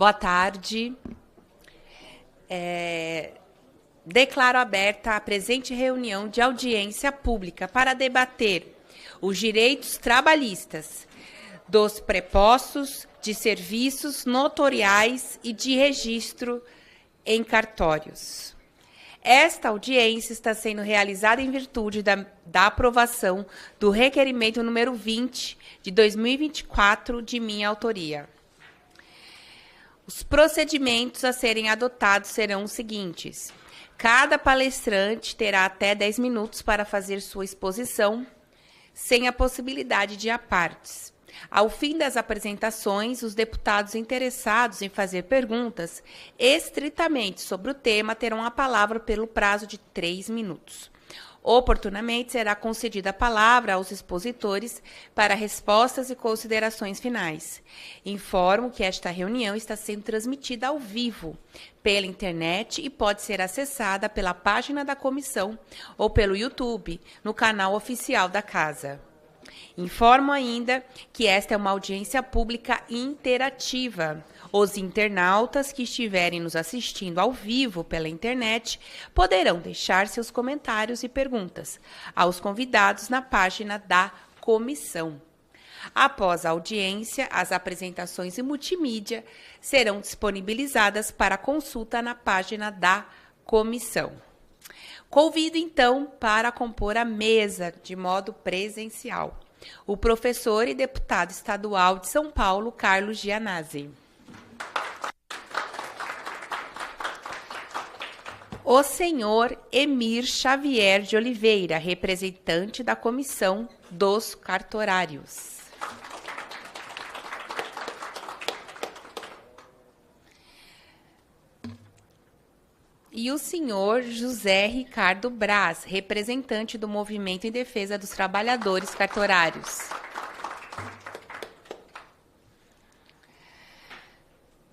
Boa tarde. Declaro aberta a presente reunião de audiência pública para debater os direitos trabalhistas dos prepostos de serviços notoriais e de registro em cartórios. Esta audiência está sendo realizada em virtude da aprovação do requerimento número 20 de 2024 de minha autoria. Os procedimentos a serem adotados serão os seguintes. Cada palestrante terá até 10 minutos para fazer sua exposição, sem a possibilidade de apartes. Ao fim das apresentações, os deputados interessados em fazer perguntas estritamente sobre o tema terão a palavra pelo prazo de 3 minutos. Oportunamente será concedida a palavra aos expositores para respostas e considerações finais. Informo que esta reunião está sendo transmitida ao vivo pela internet e pode ser acessada pela página da comissão ou pelo YouTube, no canal oficial da Casa. Informo ainda que esta é uma audiência pública interativa. Os internautas que estiverem nos assistindo ao vivo pela internet poderão deixar seus comentários e perguntas aos convidados na página da comissão. Após a audiência, as apresentações em multimídia serão disponibilizadas para consulta na página da comissão. Convido, então, para compor a mesa de modo presencial o professor e deputado estadual de São Paulo, Carlos Gianazzi. O senhor Emir Xavier de Oliveira, representante da Comissão dos Cartorários. E o senhor José Ricardo Braz, representante do Movimento em Defesa dos Trabalhadores Cartorários.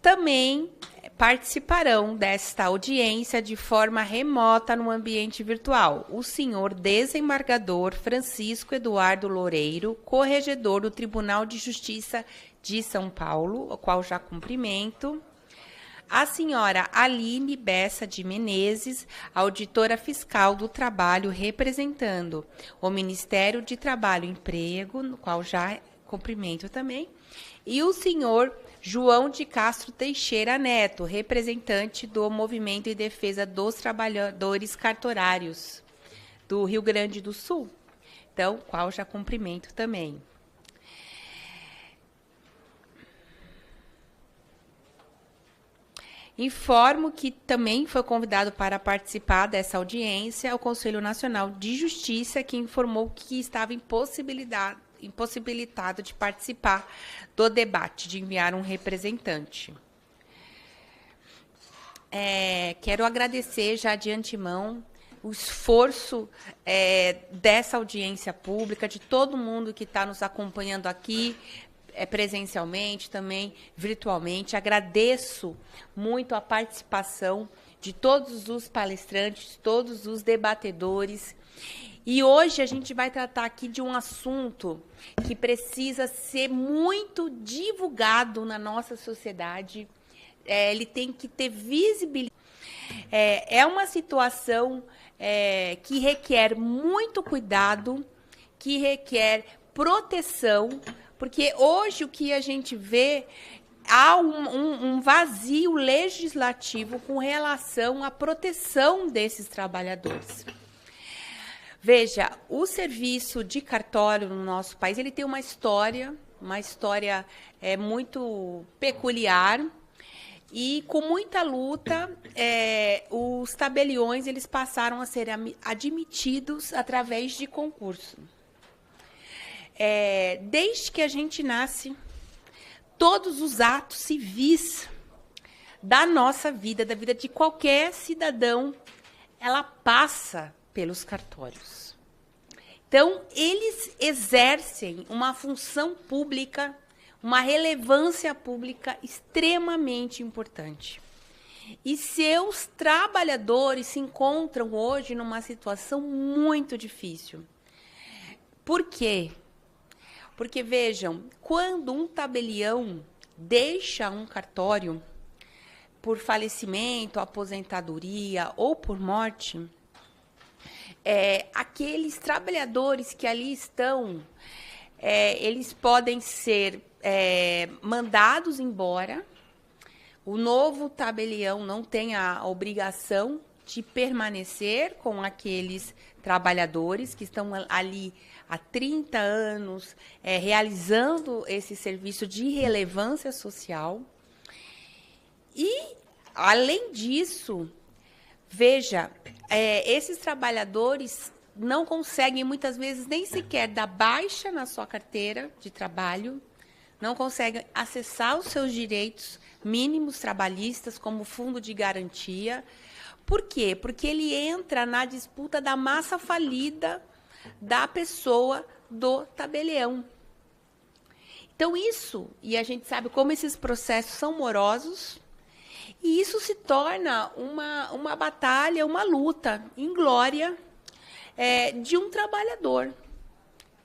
Também participarão desta audiência de forma remota no ambiente virtual o senhor desembargador Francisco Eduardo Loureiro, corregedor do Tribunal de Justiça de São Paulo, o qual já cumprimento. A senhora Aline Bessa de Menezes, auditora fiscal do trabalho, representando o Ministério de Trabalho e Emprego, no qual já cumprimento também, e o senhor João de Castro Teixeira Neto, representante do Movimento em Defesa dos Trabalhadores Cartorários do Rio Grande do Sul, então, qual já cumprimento também. Informo que também foi convidado para participar dessa audiência o Conselho Nacional de Justiça, que informou que estava impossibilitado de participar do debate, de enviar um representante. Quero agradecer já de antemão o esforço dessa audiência pública, de todo mundo que está nos acompanhando aqui, presencialmente, também virtualmente. Agradeço muito a participação de todos os palestrantes, todos os debatedores. E hoje a gente vai tratar aqui de um assunto que precisa ser muito divulgado na nossa sociedade. Ele tem que ter visibilidade. É uma situação que requer muito cuidado, que requer proteção, porque hoje o que a gente vê, há um vazio legislativo com relação à proteção desses trabalhadores. Veja, o serviço de cartório no nosso país, ele tem uma história muito peculiar, e com muita luta, os tabeliões eles passaram a ser admitidos através de concurso. Desde que a gente nasce, todos os atos civis da nossa vida, da vida de qualquer cidadão, ela passa pelos cartórios. Então, eles exercem uma função pública, uma relevância pública extremamente importante. E seus trabalhadores se encontram hoje numa situação muito difícil. Por quê? Porque, vejam, quando um tabelião deixa um cartório, por falecimento, aposentadoria ou por morte, aqueles trabalhadores que ali estão, eles podem ser mandados embora. O novo tabelião não tem a obrigação de permanecer com aqueles trabalhadores que estão ali há 30 anos realizando esse serviço de relevância social. E, além disso, veja, esses trabalhadores não conseguem, muitas vezes, nem sequer dar baixa na sua carteira de trabalho, não conseguem acessar os seus direitos mínimos trabalhistas, como fundo de garantia. Por quê? Porque ele entra na disputa da massa falida da pessoa do tabelião. Então, isso, e a gente sabe como esses processos são morosos, e isso se torna uma batalha, uma luta inglória de um trabalhador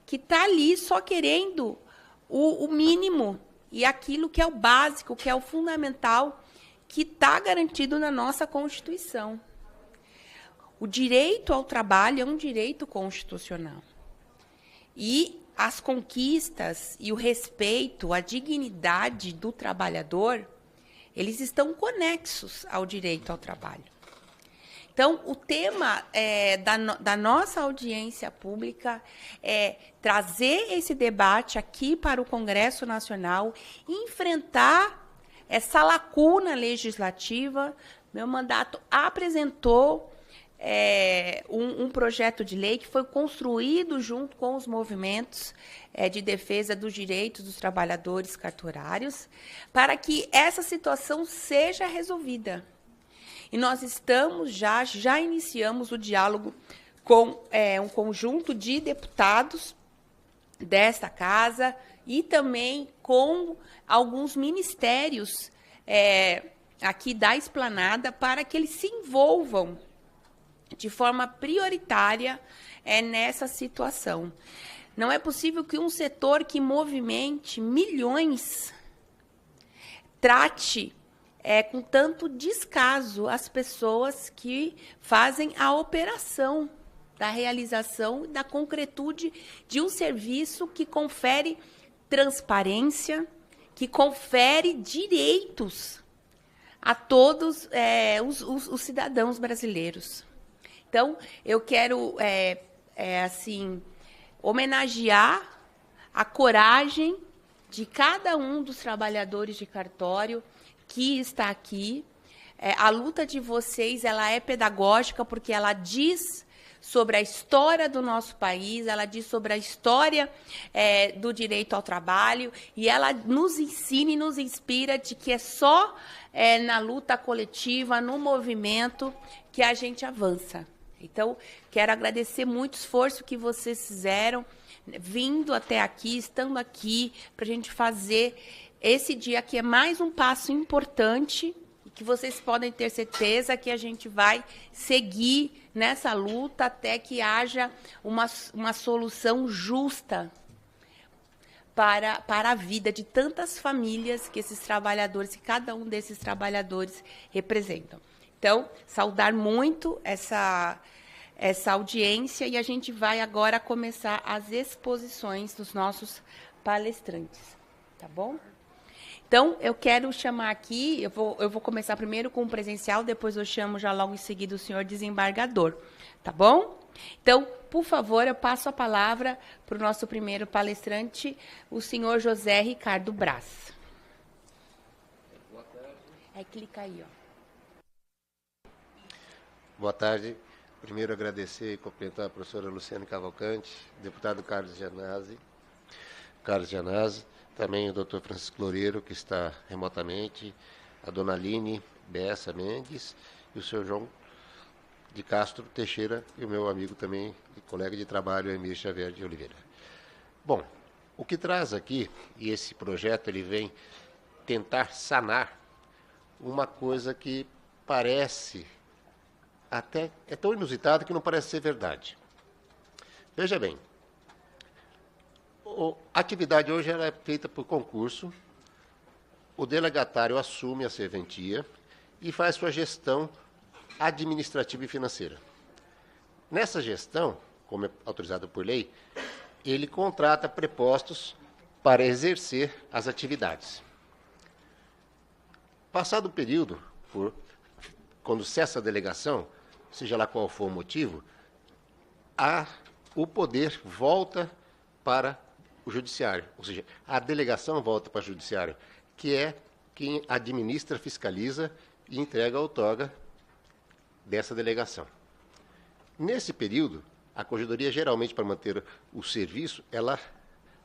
que está ali só querendo o mínimo e aquilo que é o básico, que é o fundamental, que está garantido na nossa Constituição. O direito ao trabalho é um direito constitucional. E as conquistas e o respeito, a dignidade do trabalhador, eles estão conexos ao direito ao trabalho. Então, o tema da nossa audiência pública é trazer esse debate aqui para o Congresso Nacional, enfrentar essa lacuna legislativa. Meu mandato apresentou um projeto de lei que foi construído junto com os movimentos de defesa dos direitos dos trabalhadores cartorários, para que essa situação seja resolvida. E nós já iniciamos o diálogo com um conjunto de deputados desta casa e também com alguns ministérios aqui da Esplanada, para que eles se envolvam de forma prioritária nessa situação. Não é possível que um setor que movimente milhões trate com tanto descaso as pessoas que fazem a operação da realização, da concretude de um serviço que confere transparência, que confere direitos a todos os cidadãos brasileiros. Então, eu quero, assim, homenagear a coragem de cada um dos trabalhadores de cartório que está aqui. A luta de vocês, ela é pedagógica, porque ela diz sobre a história do nosso país, ela diz sobre a história do direito ao trabalho, e ela nos ensina e nos inspira de que é só na luta coletiva, no movimento, que a gente avança. Então, quero agradecer muito o esforço que vocês fizeram, vindo até aqui, estando aqui, para a gente fazer esse dia que é mais um passo importante, e que vocês podem ter certeza que a gente vai seguir nessa luta até que haja uma solução justa para a vida de tantas famílias que esses trabalhadores, que cada um desses trabalhadores representam. Então, saudar muito essa audiência, e a gente vai agora começar as exposições dos nossos palestrantes. Tá bom? Então, eu quero chamar aqui, eu vou começar primeiro com o presencial, depois eu chamo já logo em seguida o senhor desembargador. Tá bom? Então, por favor, eu passo a palavra para o nosso primeiro palestrante, o senhor José Ricardo Braz. Boa tarde. Clica aí, ó. Boa tarde. Primeiro, agradecer e cumprimentar a professora Luciane Cavalcante, deputado Carlos Gianazzi, também o doutor Francisco Loureiro, que está remotamente, a dona Aline Bessa Mendes e o senhor João de Castro Teixeira, e o meu amigo também, e colega de trabalho, Emir Xavier de Oliveira. Bom, o que traz aqui, e esse projeto ele vem tentar sanar uma coisa que parece, até é tão inusitada que não parece ser verdade. Veja bem, a atividade hoje ela é feita por concurso, o delegatário assume a serventia e faz sua gestão administrativa e financeira. Nessa gestão, como é autorizado por lei, ele contrata prepostos para exercer as atividades. Passado o período, quando cessa a delegação, seja lá qual for o motivo, o poder volta para o judiciário, ou seja, a delegação volta para o judiciário, que é quem administra, fiscaliza e entrega a outorga dessa delegação. Nesse período, a Corregedoria, geralmente, para manter o serviço,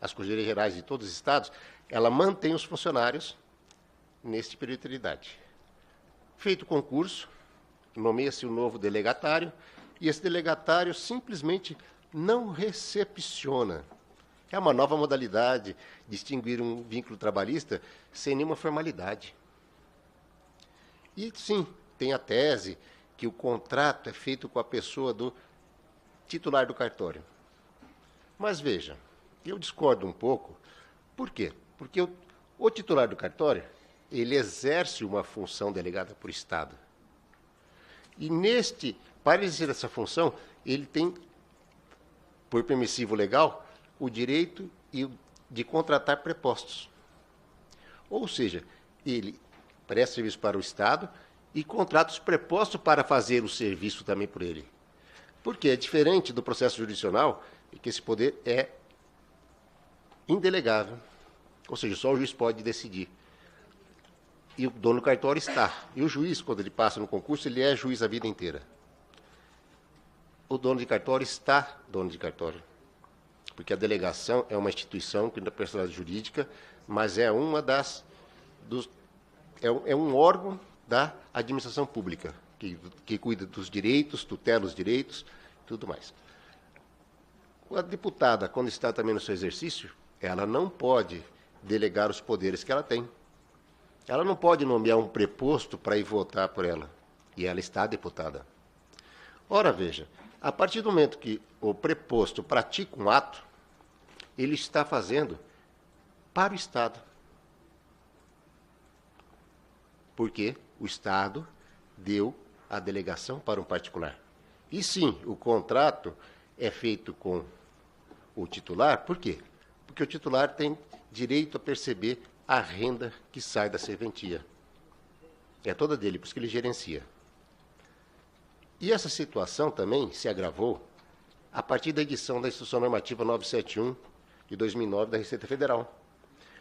as Corregedorias Gerais de todos os estados, ela mantém os funcionários neste período de eternidade. Feito o concurso, nomeia-se o novo delegatário, e esse delegatário simplesmente não recepciona. É uma nova modalidade de extinguir um vínculo trabalhista sem nenhuma formalidade. E, sim, tem a tese que o contrato é feito com a pessoa do titular do cartório. Mas, veja, eu discordo um pouco. Por quê? Porque o titular do cartório, ele exerce uma função delegada por Estado. E para exercer essa função, ele tem, por permissivo legal, o direito de contratar prepostos. Ou seja, ele presta serviço para o Estado e contrata os prepostos para fazer o serviço também por ele. Porque é diferente do processo jurisdicional, que esse poder é indelegável. Ou seja, só o juiz pode decidir. E o dono do cartório está. E o juiz, quando ele passa no concurso, ele é juiz a vida inteira. O dono de cartório está dono de cartório. Porque a delegação é uma instituição que não é personalidade jurídica, mas é um órgão da administração pública, que cuida dos direitos, tutela os direitos, tudo mais. A deputada, quando está também no seu exercício, ela não pode delegar os poderes que ela tem. Ela não pode nomear um preposto para ir votar por ela. E ela está deputada. Ora, veja, a partir do momento que o preposto pratica um ato, ele está fazendo para o Estado. Porque o Estado deu a delegação para um particular. E sim, o contrato é feito com o titular, por quê? Porque o titular tem direito a perceber a renda que sai da serventia. É toda dele, por isso que ele gerencia. E essa situação também se agravou a partir da edição da Instrução Normativa 971 de 2009 da Receita Federal.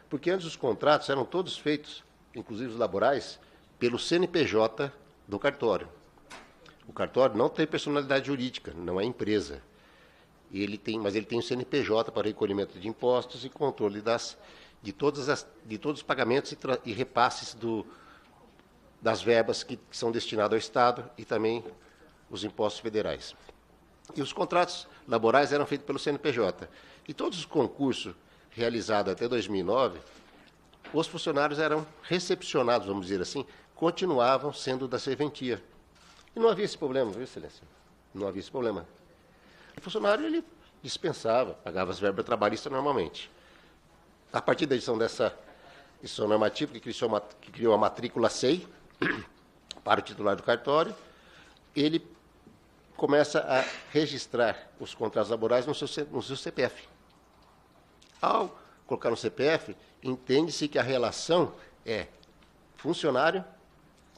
Porque antes os contratos eram todos feitos, inclusive os laborais, pelo CNPJ do cartório. O cartório não tem personalidade jurídica, não é empresa. Mas ele tem o CNPJ para recolhimento de impostos e controle de todos os pagamentos e repasses das verbas que são destinadas ao Estado e também os impostos federais. E os contratos laborais eram feitos pelo CNPJ. E todos os concursos realizados até 2009, os funcionários eram recepcionados, vamos dizer assim, continuavam sendo da serventia. E não havia esse problema, viu, Excelência? Não havia esse problema. O funcionário, ele dispensava, pagava as verbas trabalhistas normalmente. A partir da edição dessa edição normativa, que criou a matrícula SEI, para o titular do cartório, ele começa a registrar os contratos laborais no seu CPF. Ao colocar no CPF, entende-se que a relação é funcionário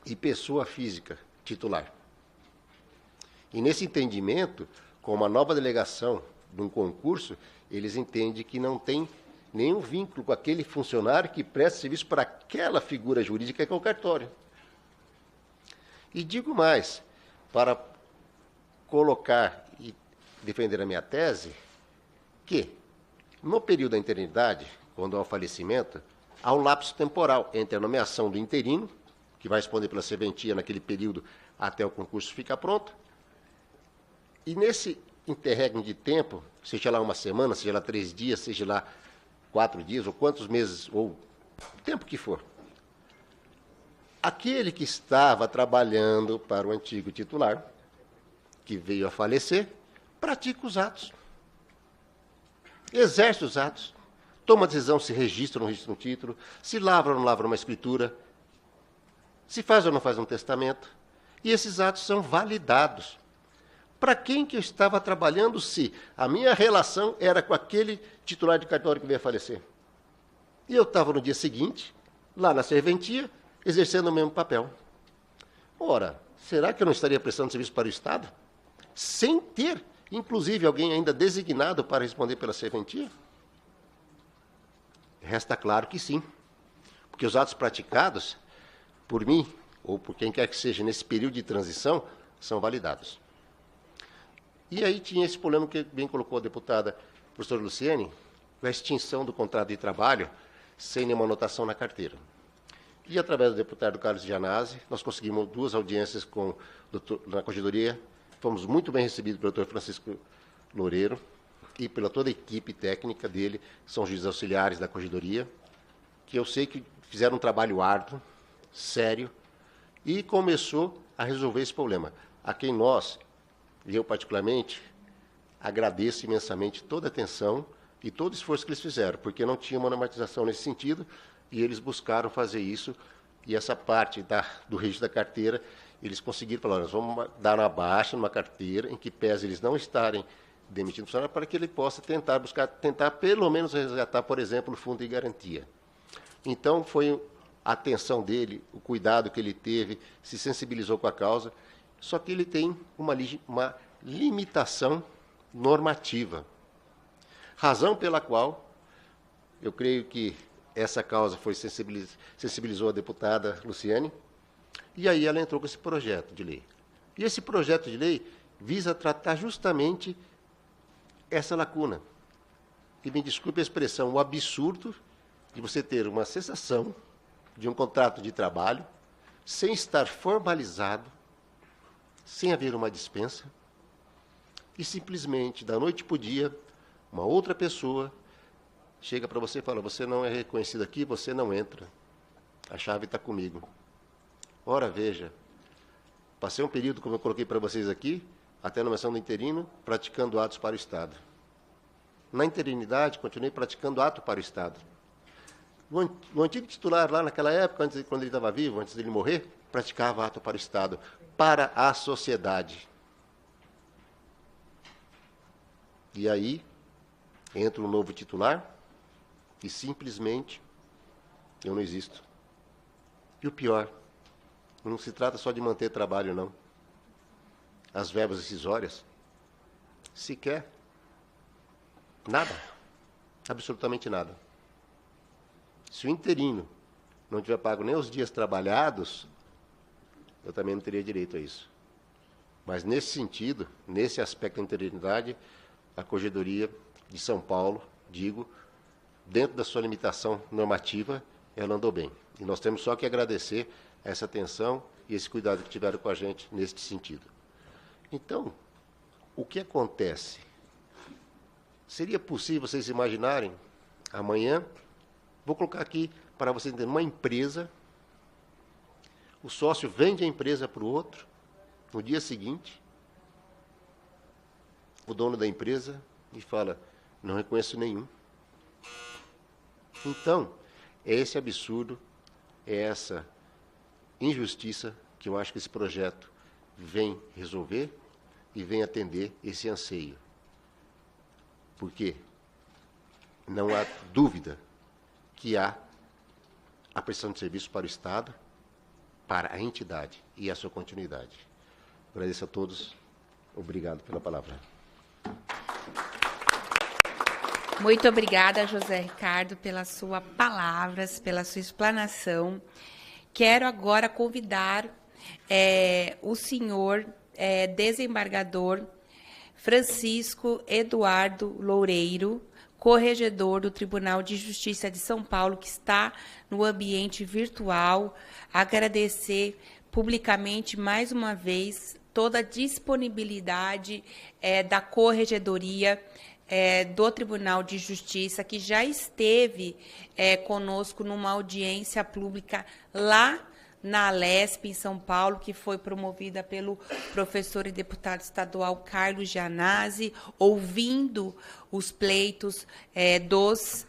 e pessoa física titular. E nesse entendimento, com uma nova delegação de um concurso, eles entendem que não tem nenhum vínculo com aquele funcionário que presta serviço para aquela figura jurídica que é o cartório. E digo mais, para colocar e defender a minha tese, que no período da interinidade, quando há o falecimento, há um lapso temporal entre a nomeação do interino, que vai responder pela serventia naquele período até o concurso ficar pronto, e nesse interregno de tempo, seja lá uma semana, seja lá 3 dias, seja lá 4 dias, ou quantos meses, ou o tempo que for, aquele que estava trabalhando para o antigo titular, que veio a falecer, pratica os atos. Exerce os atos. Toma decisão se registra ou não registra um título, se lavra ou não lavra uma escritura. se faz ou não faz um testamento, e esses atos são validados. Para quem que eu estava trabalhando se a minha relação era com aquele titular de cartório que veio a falecer? E eu estava no dia seguinte, lá na serventia, exercendo o mesmo papel. Ora, será que eu não estaria prestando serviço para o Estado? Sem ter, inclusive, alguém ainda designado para responder pela serventia? Resta claro que sim. Porque os atos praticados, por mim, ou por quem quer que seja, nesse período de transição, são validados. E aí tinha esse problema que bem colocou a deputada professora Luciene, a extinção do contrato de trabalho sem nenhuma anotação na carteira. E, através do deputado Carlos Gianazzi, nós conseguimos 2 audiências na Corregedoria. Fomos muito bem recebidos pelo doutor Francisco Loureiro e pela toda a equipe técnica dele, que são juízes auxiliares da Corregedoria, que eu sei que fizeram um trabalho árduo, sério, e começou a resolver esse problema. A quem nós, e eu particularmente, agradeço imensamente toda a atenção e todo o esforço que eles fizeram, porque não tinha uma normatização nesse sentido, e eles buscaram fazer isso, e essa parte do registro da carteira, eles conseguiram falar, nós vamos dar uma baixa numa carteira, em que pese eles não estarem demitindo o funcionário, para que ele possa tentar pelo menos resgatar, por exemplo, o fundo de garantia. Então, foi a atenção dele, o cuidado que ele teve, se sensibilizou com a causa, só que ele tem uma limitação normativa. Razão pela qual eu creio que essa causa sensibilizou a deputada Luciene, e aí ela entrou com esse projeto de lei. E esse projeto de lei visa tratar justamente essa lacuna. E me desculpe a expressão, o absurdo de você ter uma cessação de um contrato de trabalho sem estar formalizado, sem haver uma dispensa, e simplesmente, da noite para o dia, uma outra pessoa chega para você e fala, você não é reconhecido aqui, você não entra. A chave está comigo. Ora, veja, passei um período, como eu coloquei para vocês aqui, até a nomeação do interino, praticando atos para o Estado. Na interinidade, continuei praticando ato para o Estado. O antigo titular, lá naquela época, quando ele estava vivo, antes dele morrer, praticava ato para o Estado, para a sociedade. E aí, entra um novo titular e simplesmente eu não existo. E o pior, não se trata só de manter trabalho, não. As verbas decisórias, sequer, nada, absolutamente nada. Se o interino não tiver pago nem os dias trabalhados, eu também não teria direito a isso. Mas nesse sentido, nesse aspecto da interinidade, a Corregedoria de São Paulo, digo, dentro da sua limitação normativa, ela andou bem. E nós temos só que agradecer essa atenção e esse cuidado que tiveram com a gente nesse sentido. Então, o que acontece? Seria possível vocês imaginarem, amanhã, vou colocar aqui para vocês entenderem, uma empresa, o sócio vende a empresa para o outro, no dia seguinte, o dono da empresa me fala, não reconheço nenhum. Então, é esse absurdo, é essa injustiça que eu acho que esse projeto vem resolver e vem atender esse anseio. Porque não há dúvida que há a prestação de serviço para o Estado, para a entidade e a sua continuidade. Agradeço a todos. Obrigado pela palavra. Muito obrigada, José Ricardo, pelas suas palavras, pela sua explanação. Quero agora convidar o senhor desembargador Francisco Eduardo Loureiro, corregedor do Tribunal de Justiça de São Paulo, que está no ambiente virtual, agradecer publicamente mais uma vez toda a disponibilidade da Corregedoria do Tribunal de Justiça, que já esteve conosco numa audiência pública lá na Alesp, em São Paulo, que foi promovida pelo professor e deputado estadual Carlos Gianazzi, ouvindo os pleitos dos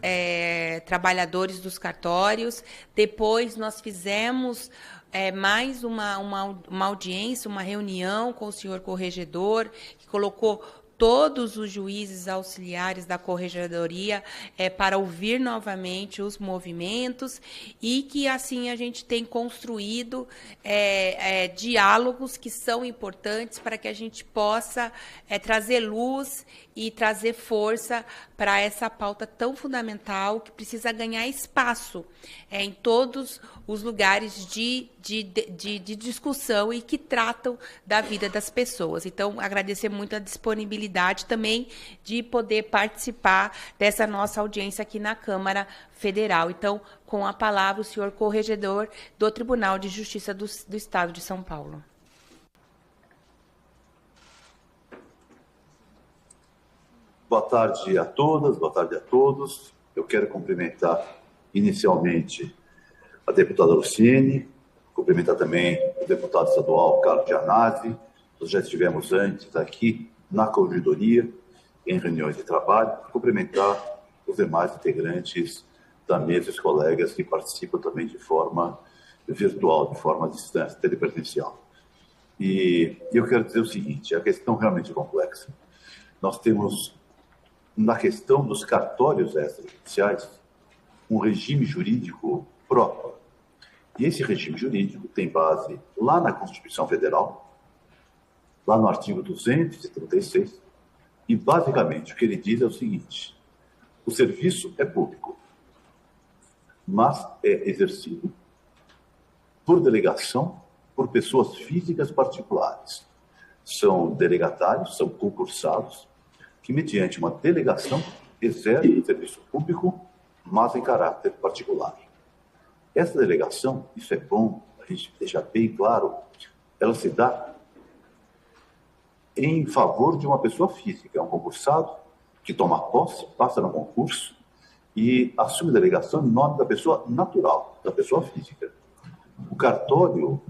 trabalhadores dos cartórios. Depois nós fizemos mais uma audiência, uma reunião com o senhor corregedor, que colocou todos os juízes auxiliares da corregedoria para ouvir novamente os movimentos, e que assim a gente tem construído diálogos que são importantes para que a gente possa trazer luz e trazer força para essa pauta tão fundamental, que precisa ganhar espaço em todos os lugares de discussão e que tratam da vida das pessoas. Então, agradecer muito a disponibilidade também de poder participar dessa nossa audiência aqui na Câmara Federal. Então, com a palavra, o senhor corregedor do Tribunal de Justiça do Estado de São Paulo. Boa tarde a todas, boa tarde a todos. Eu quero cumprimentar inicialmente a deputada Luciene, cumprimentar também o deputado estadual Carlos Gianazzi. Nós já estivemos antes aqui na corregedoria, em reuniões de trabalho, cumprimentar os demais integrantes da mesa, os colegas que participam também de forma virtual, de forma à distância, telepresencial. E eu quero dizer o seguinte, a questão realmente é complexa. Nós temos, na questão dos cartórios extrajudiciais, um regime jurídico próprio. E esse regime jurídico tem base lá na Constituição Federal, lá no artigo 236, e basicamente o que ele diz é o seguinte: o serviço é público, mas é exercido por delegação por pessoas físicas particulares. São delegatários, são concursados, que mediante uma delegação exercem o serviço público, mas em caráter particular. Essa delegação, isso é bom a gente deixar bem claro, ela se dá em favor de uma pessoa física, é um concursado que toma posse, passa no concurso e assume a delegação em nome da pessoa natural, da pessoa física. O cartório,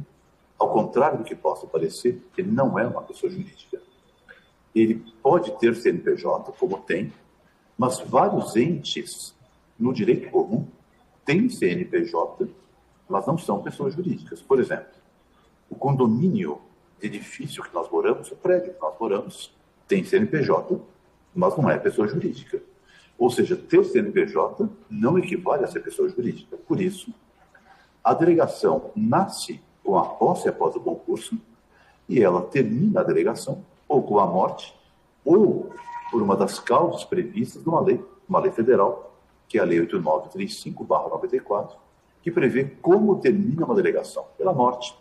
ao contrário do que possa parecer, ele não é uma pessoa jurídica. Ele pode ter CNPJ, como tem, mas vários entes no direito comum têm CNPJ, mas não são pessoas jurídicas. Por exemplo, o condomínio de edifício que nós moramos, o prédio que nós moramos, tem CNPJ, mas não é pessoa jurídica. Ou seja, ter CNPJ não equivale a ser pessoa jurídica. Por isso, a delegação nasce com a posse após o concurso e ela termina a delegação ou com a morte ou por uma das causas previstas numa lei federal, que é a Lei 8935/94, que prevê como termina uma delegação: pela morte,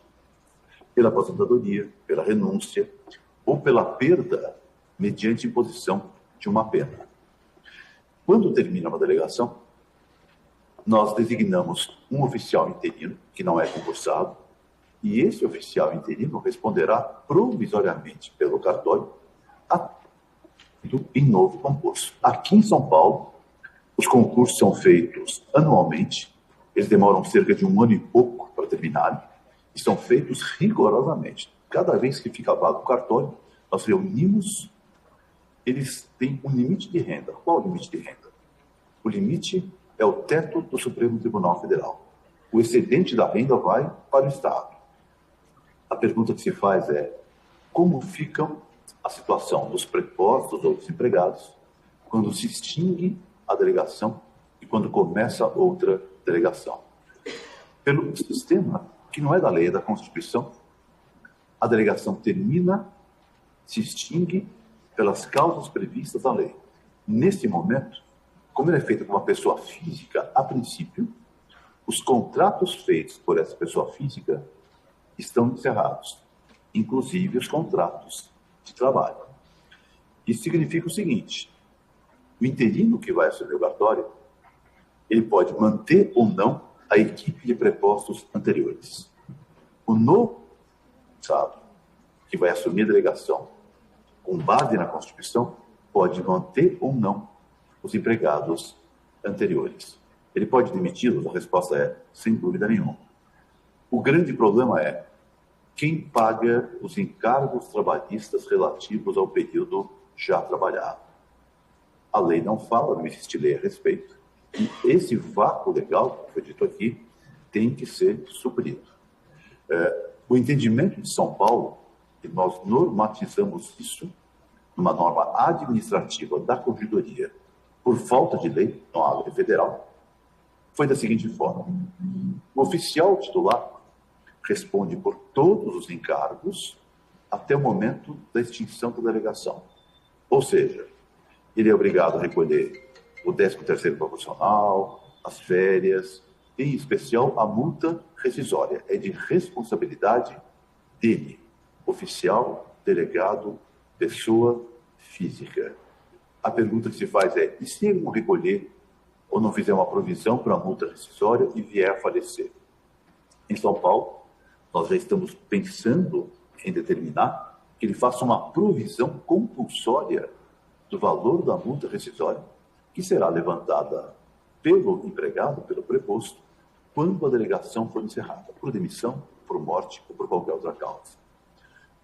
pela aposentadoria, pela renúncia ou pela perda mediante imposição de uma pena. Quando termina uma delegação, nós designamos um oficial interino, que não é concursado, e esse oficial interino responderá provisoriamente pelo cartório em novo concurso. Aqui em São Paulo, os concursos são feitos anualmente, eles demoram cerca de 1 ano e pouco para terminarem, e são feitos rigorosamente. Cada vez que fica vago o cartório, nós reunimos, eles têm um limite de renda. Qual é o limite de renda? O limite é o teto do Supremo Tribunal Federal. O excedente da renda vai para o Estado. A pergunta que se faz é: como fica a situação dos prepostos ou dos empregados quando se extingue a delegação e quando começa outra delegação? Pelo sistema, que não é da lei, é da Constituição, a delegação termina, se extingue pelas causas previstas na lei. Nesse momento, como ele é feito com uma pessoa física, a princípio, os contratos feitos por essa pessoa física estão encerrados, inclusive os contratos de trabalho. Isso significa o seguinte: o interino que vai assumir o cartório, ele pode manter ou não a equipe de prepostos anteriores. O novo sábio que vai assumir a delegação com base na Constituição pode manter ou não os empregados anteriores. Ele pode demiti-los? A resposta é sem dúvida nenhuma. O grande problema é quem paga os encargos trabalhistas relativos ao período já trabalhado. A lei não fala, não existe lei a respeito, e esse vácuo legal, como foi dito aqui, tem que ser suprido. O entendimento de São Paulo, e nós normatizamos isso numa norma administrativa da Corregedoria, por falta de lei, não há lei federal, foi da seguinte forma: o oficial titular responde por todos os encargos até o momento da extinção da delegação. Ou seja, ele é obrigado a recolher o 13º proporcional, as férias, em especial a multa rescisória. É de responsabilidade dele, oficial, delegado, pessoa física. A pergunta que se faz é: e se ele não recolher ou não fizer uma provisão para a multa rescisória e vier a falecer? Em São Paulo, nós já estamos pensando em determinar que ele faça uma provisão compulsória do valor da multa rescisória, que será levantada pelo empregado, pelo preposto, quando a delegação for encerrada, por demissão, por morte ou por qualquer outra causa.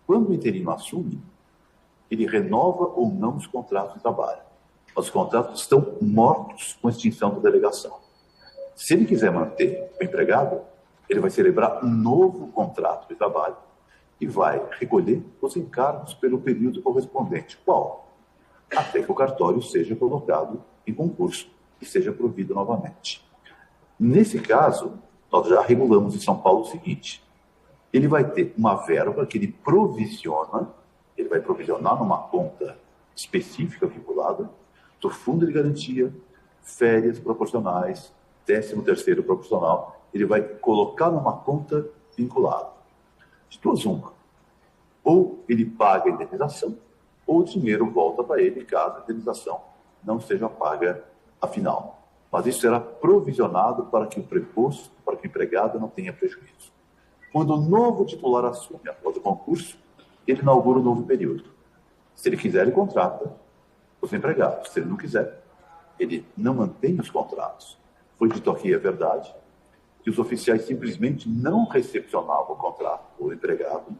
Quando o interino assume, ele renova ou não os contratos de trabalho. Os contratos estão mortos com a extinção da delegação. Se ele quiser manter o empregado, ele vai celebrar um novo contrato de trabalho e vai recolher os encargos pelo período correspondente. Qual? Até que o cartório seja colocado em concurso e seja provido novamente. Nesse caso, nós já regulamos em São Paulo o seguinte: ele vai ter uma verba que ele provisiona, ele vai provisionar numa conta específica vinculada do fundo de garantia, férias proporcionais, 13º proporcional, ele vai colocar numa conta vinculada. De duas uma: ou ele paga a indenização, ou o dinheiro volta para ele caso a indenização não seja paga afinal. Mas isso será provisionado para que o preposto, para que o empregado não tenha prejuízo. Quando o novo titular assume após o concurso, ele inaugura um novo período. Se ele quiser, ele contrata os empregados. Se ele não quiser, ele não mantém os contratos. Foi dito aqui, é verdade, que os oficiais simplesmente não recepcionavam o contrato do empregado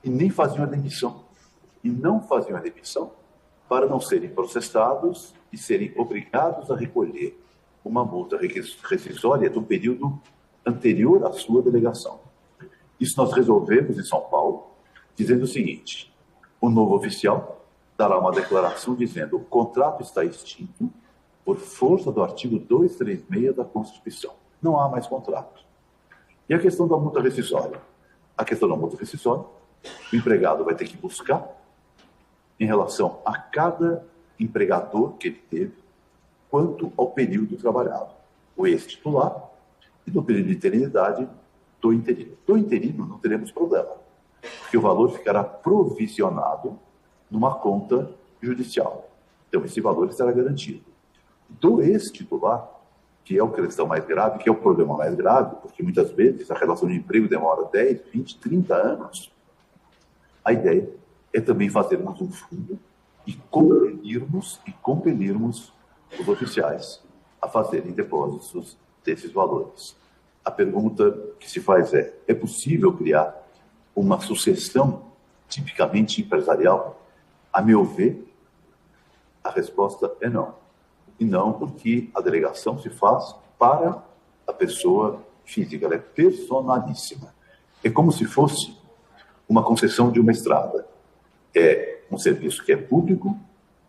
e nem faziam a demissão. E não faziam a demissão para não serem processados e serem obrigados a recolher uma multa rescisória do período anterior à sua delegação. Isso nós resolvemos em São Paulo, dizendo o seguinte: o novo oficial dará uma declaração dizendo: o contrato está extinto por força do artigo 236 da Constituição. Não há mais contrato. E a questão da multa rescisória? A questão da multa rescisória, o empregado vai ter que buscar em relação a cada empregador que ele teve, quanto ao período trabalhado. O ex-titular e no período de eternidade do interino. Do interino não teremos problema, porque o valor ficará provisionado numa conta judicial. Então esse valor estará garantido. Do ex-titular, que é a questão mais grave, que é o problema mais grave, porque muitas vezes a relação de emprego demora 10, 20, 30 anos, a ideia é também fazermos um fundo e compelirmos os oficiais a fazerem depósitos desses valores. A pergunta que se faz é possível criar uma sucessão tipicamente empresarial? A meu ver, a resposta é não. E não porque a delegação se faz para a pessoa física, ela é personalíssima. É como se fosse uma concessão de uma estrada. É um serviço que é público,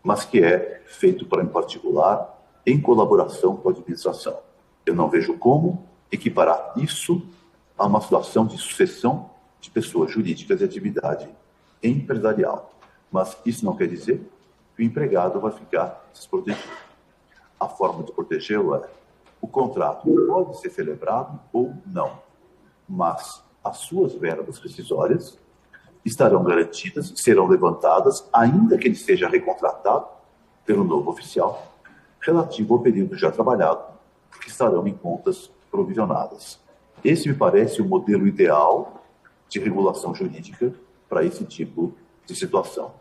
mas que é feito para em particular, em colaboração com a administração. Eu não vejo como equiparar isso a uma situação de sucessão de pessoas jurídicas de atividade empresarial. Mas isso não quer dizer que o empregado vai ficar desprotegido. A forma de protegê-lo é: o contrato pode ser celebrado ou não, mas as suas verbas rescisórias estarão garantidas, serão levantadas, ainda que ele seja recontratado pelo novo oficial, relativo ao período já trabalhado, porque estarão em contas provisionadas. Esse me parece o modelo ideal de regulação jurídica para esse tipo de situação.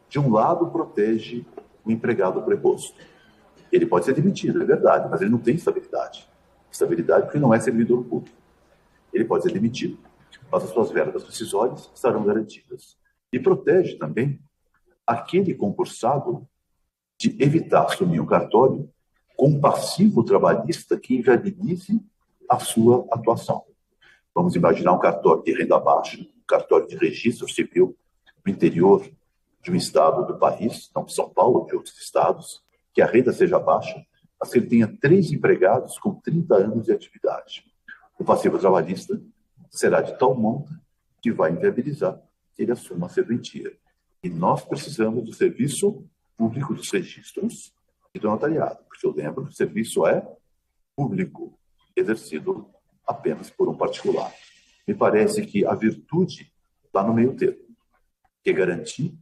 De um lado, protege o empregado preposto. Ele pode ser demitido, é verdade, mas ele não tem estabilidade. Estabilidade porque não é servidor público. ele pode ser demitido, mas as suas verbas rescisórias estarão garantidas. E protege também aquele concursado de evitar assumir um cartório com um passivo trabalhista que inviabilize a sua atuação. Vamos imaginar um cartório de renda baixa, um cartório de registro civil no interior de um estado do país, não de São Paulo, de outros estados, que a renda seja baixa, mas que ele tenha 3 empregados com 30 anos de atividade. O passivo trabalhista será de tal monta que vai inviabilizar que ele assuma a serventia. E nós precisamos do serviço público dos registros e do notariado, porque eu lembro que o serviço é público, exercido apenas por um particular. Me parece que a virtude está no meio termo, que é garantir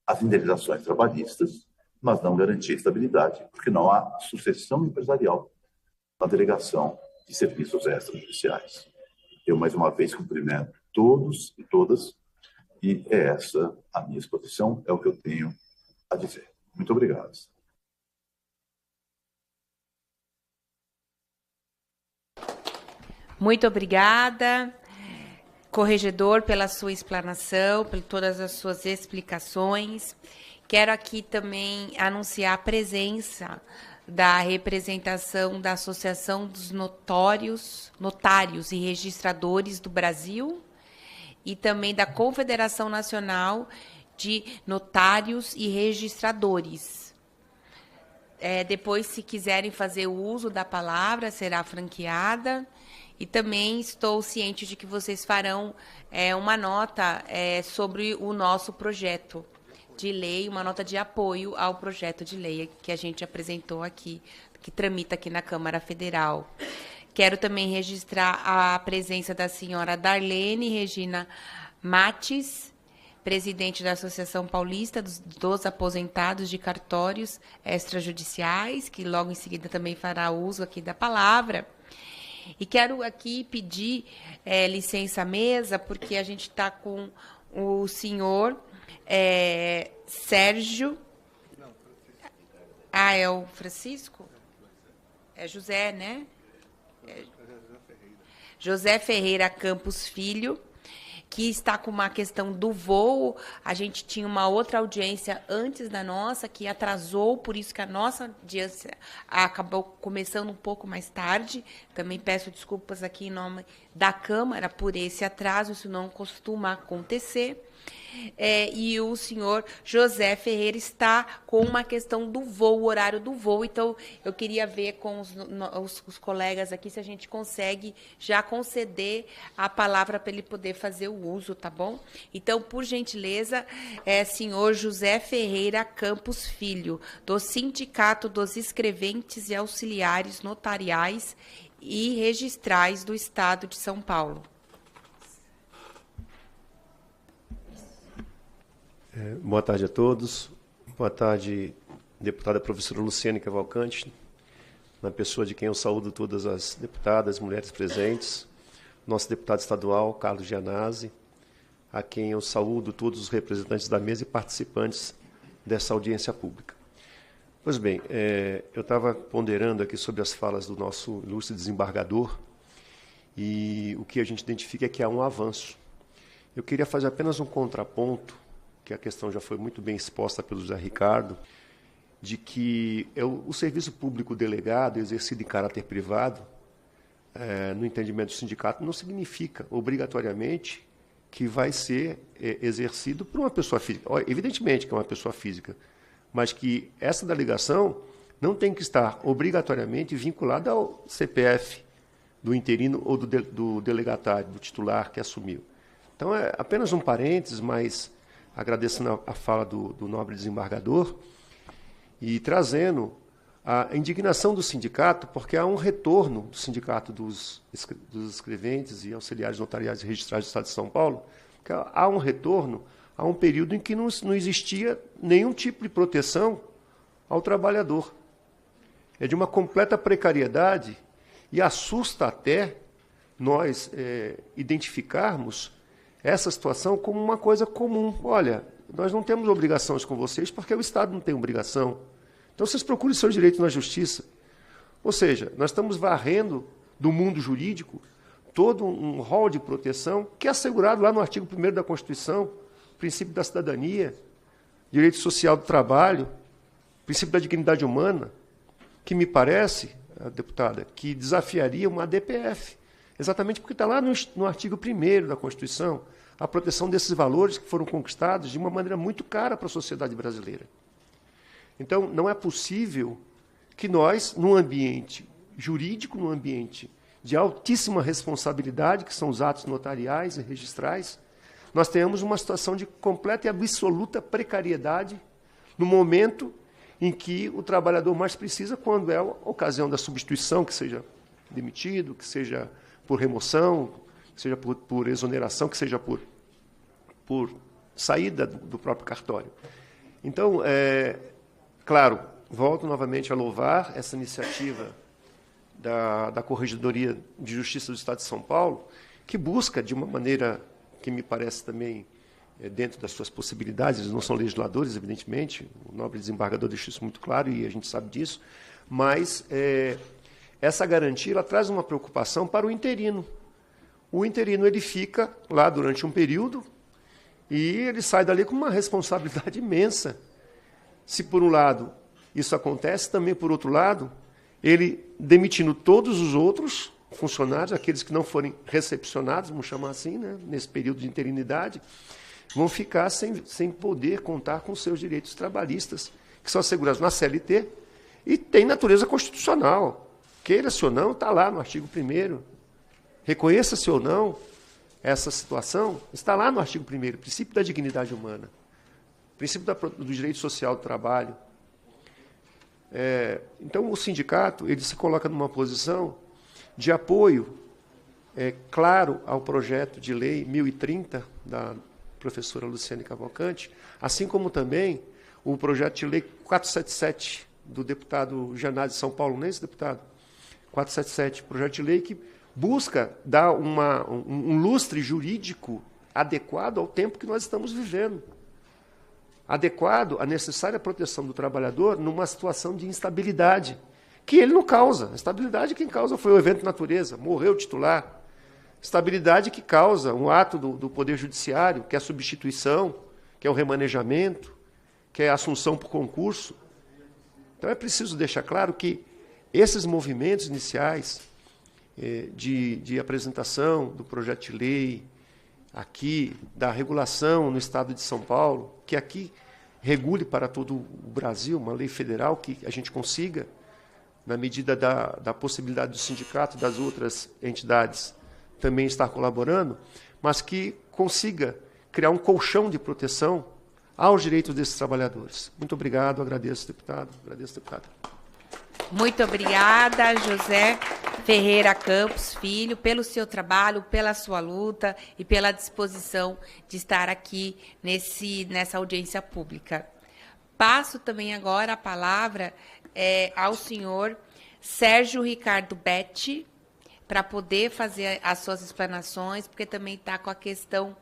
as indenizações trabalhistas, mas não garantir a estabilidade, porque não há sucessão empresarial na delegação de serviços extrajudiciais. Eu, mais uma vez, cumprimento todos e todas, e é essa a minha exposição, é o que eu tenho a dizer. Muito obrigado. Muito obrigada, corregedor, pela sua explanação, por todas as suas explicações. Quero aqui também anunciar a presença da representação da Associação dos Notários e Registradores do Brasil e também da Confederação Nacional de Notários e Registradores. Depois, se quiserem fazer uso da palavra, será franqueada. E também estou ciente de que vocês farão uma nota sobre o nosso projeto de lei, uma nota de apoio ao projeto de lei que a gente apresentou aqui, que tramita aqui na Câmara Federal. Quero também registrar a presença da senhora Darlene Regina Mates, presidente da Associação Paulista dos Aposentados de Cartórios Extrajudiciais, que logo em seguida também fará uso aqui da palavra. E quero aqui pedir licença à mesa, porque a gente está com o senhor Sérgio... é o Francisco? É José, né? José Ferreira Campos Filho, que está com uma questão do voo. A gente tinha uma outra audiência antes da nossa, que atrasou, por isso que a nossa audiência acabou começando um pouco mais tarde. Também peço desculpas aqui em nome da Câmara por esse atraso, isso não costuma acontecer. E o senhor José Ferreira está com uma questão do voo, o horário do voo. Então, eu queria ver com os colegas aqui se a gente consegue já conceder a palavra para ele poder fazer o uso, tá bom? Então, por gentileza, senhor José Ferreira Campos Filho, do Sindicato dos Escreventes e Auxiliares Notariais e Registrais do Estado de São Paulo. Boa tarde a todos. Boa tarde, deputada professora Luciane Cavalcante, na pessoa de quem eu saúdo todas as deputadas, mulheres presentes, nosso deputado estadual, Carlos Gianazzi, a quem eu saúdo todos os representantes da mesa e participantes dessa audiência pública. Pois bem, eu estava ponderando aqui sobre as falas do nosso ilustre desembargador e o que a gente identifica é que há um avanço. Eu queria fazer apenas um contraponto, que a questão já foi muito bem exposta pelo José Ricardo, de que o serviço público delegado, exercido em caráter privado, no entendimento do sindicato, não significa, obrigatoriamente, que vai ser exercido por uma pessoa física. Evidentemente que é uma pessoa física, mas que essa delegação não tem que estar obrigatoriamente vinculada ao CPF do interino ou do delegatário, do titular que assumiu. Então, é apenas um parênteses, mas agradecendo a fala do nobre desembargador e trazendo a indignação do sindicato, porque há um retorno do sindicato dos escreventes e auxiliares notariais e registrados do Estado de São Paulo, que há um retorno a um período em que não existia nenhum tipo de proteção ao trabalhador. É de uma completa precariedade e assusta até nós identificarmos essa situação como uma coisa comum. Olha, nós não temos obrigações com vocês porque o Estado não tem obrigação. Então, vocês procurem seus direitos na justiça. Ou seja, nós estamos varrendo do mundo jurídico todo um rol de proteção que é assegurado lá no artigo 1º da Constituição, princípio da cidadania, direito social do trabalho, princípio da dignidade humana, que me parece, deputada, que desafiaria uma ADPF, exatamente porque está lá no artigo 1º da Constituição, a proteção desses valores que foram conquistados de uma maneira muito cara para a sociedade brasileira. Então, não é possível que nós, num ambiente jurídico, num ambiente de altíssima responsabilidade, que são os atos notariais e registrais, nós tenhamos uma situação de completa e absoluta precariedade no momento em que o trabalhador mais precisa, quando é a ocasião da substituição, que seja demitido, que seja por remoção, que seja por exoneração, que seja por saída do próprio cartório. Então, claro, volto novamente a louvar essa iniciativa da Corregedoria de Justiça do Estado de São Paulo, que busca, de uma maneira que me parece também dentro das suas possibilidades, eles não são legisladores, evidentemente, o nobre desembargador deixou isso muito claro e a gente sabe disso, mas essa garantia ela traz uma preocupação para o interino. O interino ele fica lá durante um período e ele sai dali com uma responsabilidade imensa. Se, por um lado, isso acontece, também, por outro lado, ele demitindo todos os outros funcionários, aqueles que não forem recepcionados, vamos chamar assim, né, nesse período de interinidade, vão ficar sem poder contar com seus direitos trabalhistas, que são assegurados na CLT e tem natureza constitucional. Queira-se ou não, está lá no artigo 1º. Reconheça-se ou não essa situação, está lá no artigo 1º, princípio da dignidade humana, princípio do direito social do trabalho. Então, o sindicato ele se coloca numa posição de apoio claro ao projeto de lei 1030 da professora Luciane Cavalcante, assim como também o projeto de lei 477 do deputado Janás de São Paulo, não é esse deputado? 477, projeto de lei que busca dar um lustre jurídico adequado ao tempo que nós estamos vivendo, adequado à necessária proteção do trabalhador numa situação de instabilidade, que ele não causa. A estabilidade quem causa foi o evento de natureza, morreu o titular. Estabilidade que causa um ato do Poder Judiciário, que é a substituição, que é o remanejamento, que é a assunção por concurso. Então, é preciso deixar claro que esses movimentos iniciais de apresentação do projeto de lei, aqui, da regulação no Estado de São Paulo, que aqui regule para todo o Brasil, uma lei federal que a gente consiga, na medida da possibilidade do sindicato e das outras entidades também estar colaborando, mas que consiga criar um colchão de proteção aos direitos desses trabalhadores. Muito obrigado, agradeço, deputado. Agradeço, deputada. Muito obrigada, José Ferreira Campos Filho, pelo seu trabalho, pela sua luta e pela disposição de estar aqui nessa audiência pública. Passo também agora a palavra ao senhor Sérgio Ricardo Betti, para poder fazer as suas explanações, porque também está com a questão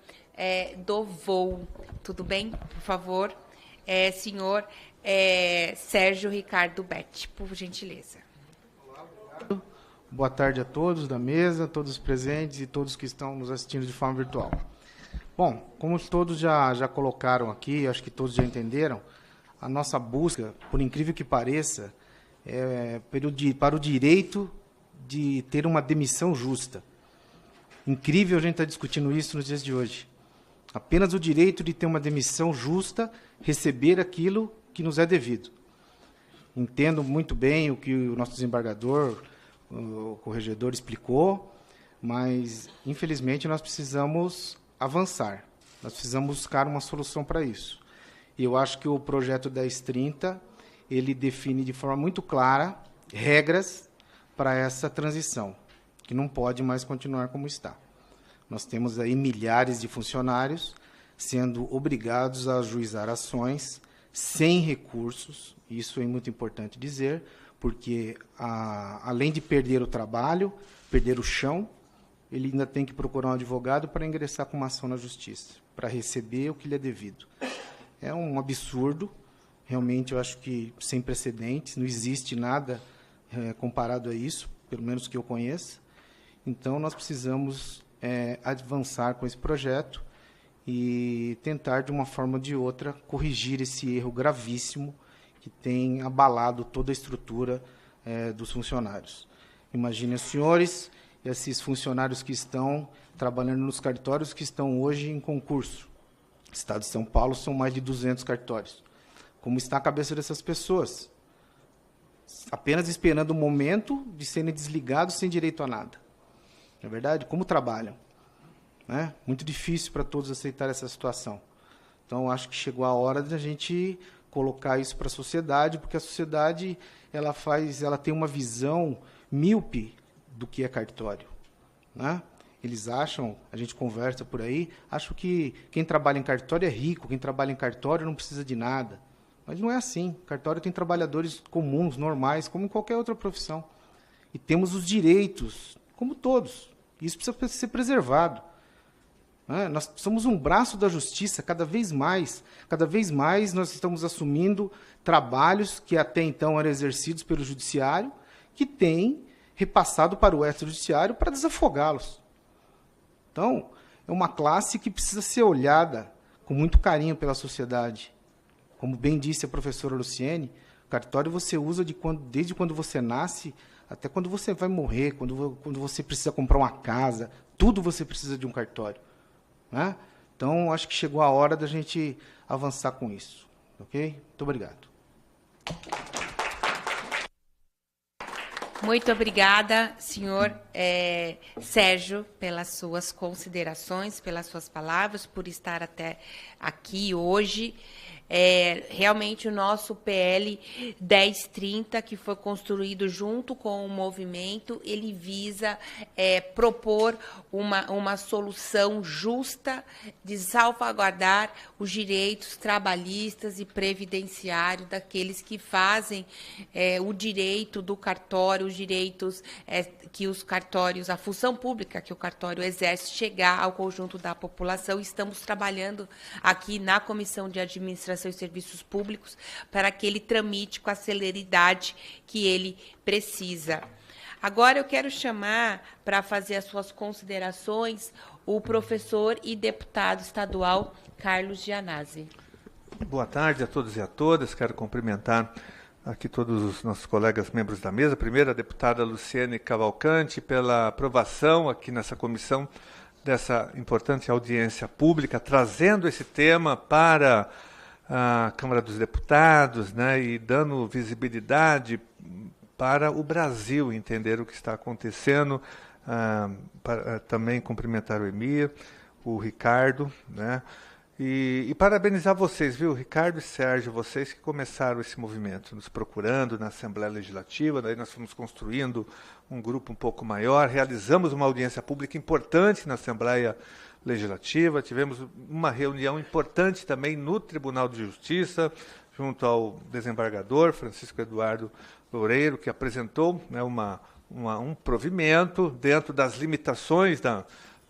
do voo. Tudo bem? Por favor, senhor Sérgio Ricardo Betti, por gentileza. Olá, obrigado. Boa tarde a todos da mesa, todos os presentes e todos que estão nos assistindo de forma virtual. Bom, como todos já colocaram aqui, acho que todos já entenderam, a nossa busca, por incrível que pareça, para o direito de ter uma demissão justa. Incrível a gente estar discutindo isso nos dias de hoje. Apenas o direito de ter uma demissão justa, receber aquilo que nos é devido. Entendo muito bem o que o nosso desembargador, o corregedor, explicou, mas, infelizmente, nós precisamos avançar. Nós precisamos buscar uma solução para isso. E eu acho que o projeto 1030, ele define de forma muito clara regras para essa transição, que não pode mais continuar como está. Nós temos aí milhares de funcionários sendo obrigados a ajuizar ações sem recursos, isso é muito importante dizer, porque, além de perder o trabalho, perder o chão, ele ainda tem que procurar um advogado para ingressar com uma ação na justiça, para receber o que lhe é devido. É um absurdo, realmente eu acho que sem precedentes, não existe nada comparado a isso, pelo menos que eu conheça, Então, nós precisamos avançar com esse projeto e tentar, de uma forma ou de outra, corrigir esse erro gravíssimo que tem abalado toda a estrutura dos funcionários. Imaginem os senhores, esses funcionários que estão trabalhando nos cartórios que estão hoje em concurso. No Estado de São Paulo são mais de 200 cartórios. Como está a cabeça dessas pessoas? Apenas esperando o momento de serem desligados sem direito a nada. Não é verdade? Como trabalham? Né? Muito difícil para todos aceitar essa situação. Então, acho que chegou a hora de a gente colocar isso para a sociedade, porque a sociedade ela tem uma visão míope do que é cartório. Né? Eles acham, a gente conversa por aí, acham que quem trabalha em cartório é rico, quem trabalha em cartório não precisa de nada. Mas não é assim. Cartório tem trabalhadores comuns, normais, como em qualquer outra profissão. E temos os direitos, como todos. Isso precisa ser preservado. Nós somos um braço da justiça cada vez mais nós estamos assumindo trabalhos que até então eram exercidos pelo judiciário, que tem repassado para o extrajudiciário para desafogá-los. Então, é uma classe que precisa ser olhada com muito carinho pela sociedade. Como bem disse a professora Luciene, o cartório você usa desde quando você nasce até quando você vai morrer, quando você precisa comprar uma casa, tudo você precisa de um cartório. Né? Então, acho que chegou a hora da gente avançar com isso. Ok? Muito obrigado. Muito obrigada, senhor Sérgio, pelas suas considerações, pelas suas palavras, por estar até aqui hoje. Realmente o nosso PL 1030, que foi construído junto com o movimento, ele visa propor uma solução justa de salvaguardar os direitos trabalhistas e previdenciários daqueles que fazem o direito do cartório, os direitos que os cartórios, a função pública que o cartório exerce, chegar ao conjunto da população. Estamos trabalhando aqui na Comissão de Administração e Serviços Públicos para que ele tramite com a celeridade que ele precisa. Agora eu quero chamar para fazer as suas considerações o professor e deputado estadual Carlos Gianazzi. Boa tarde a todos e a todas. Quero cumprimentar aqui todos os nossos colegas membros da mesa. Primeiro, a deputada Luciene Cavalcante, pela aprovação aqui nessa comissão dessa importante audiência pública, trazendo esse tema para a Câmara dos Deputados, né, e dando visibilidade para o Brasil entender o que está acontecendo. Também cumprimentar o Emir, o Ricardo, né, e parabenizar vocês, viu, Ricardo e Sérgio, vocês que começaram esse movimento, nos procurando na Assembleia Legislativa. Daí nós fomos construindo um grupo um pouco maior, realizamos uma audiência pública importante na Assembleia Legislativa, tivemos uma reunião importante também no Tribunal de Justiça, junto ao desembargador Francisco Eduardo Loureiro, que apresentou, né, um provimento dentro das limitações da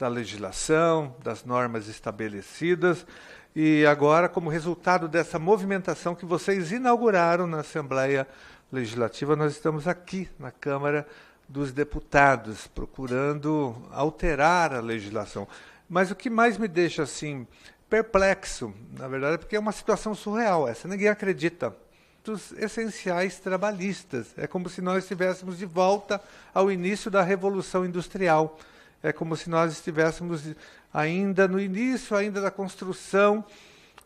legislação, das normas estabelecidas, e agora, como resultado dessa movimentação que vocês inauguraram na Assembleia Legislativa, nós estamos aqui na Câmara dos Deputados, procurando alterar a legislação. Mas o que mais me deixa assim perplexo, na verdade, é porque é uma situação surreal essa, ninguém acredita. Dos essenciais trabalhistas. É como se nós estivéssemos de volta ao início da Revolução Industrial. É como se nós estivéssemos ainda no início da construção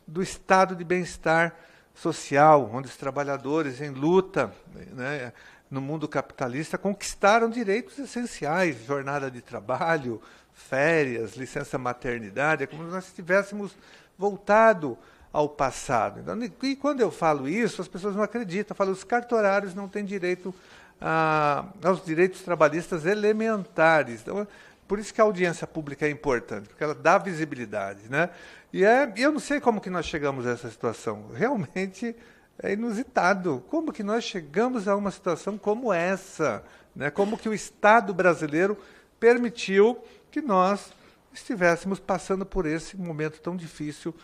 do estado de bem-estar social, onde os trabalhadores em luta, né, no mundo capitalista, conquistaram direitos essenciais, jornada de trabalho, férias, licença maternidade. É como se nós estivéssemos voltado ao passado. Então, e quando eu falo isso, as pessoas não acreditam. Eu falo, os cartorários não têm direito aos direitos trabalhistas elementares. Então, por isso que a audiência pública é importante, porque ela dá visibilidade, né? E eu não sei como que nós chegamos a essa situação. Realmente é inusitado. Como que nós chegamos a uma situação como essa, né? Como que o Estado brasileiro permitiu que nós estivéssemos passando por esse momento tão difícil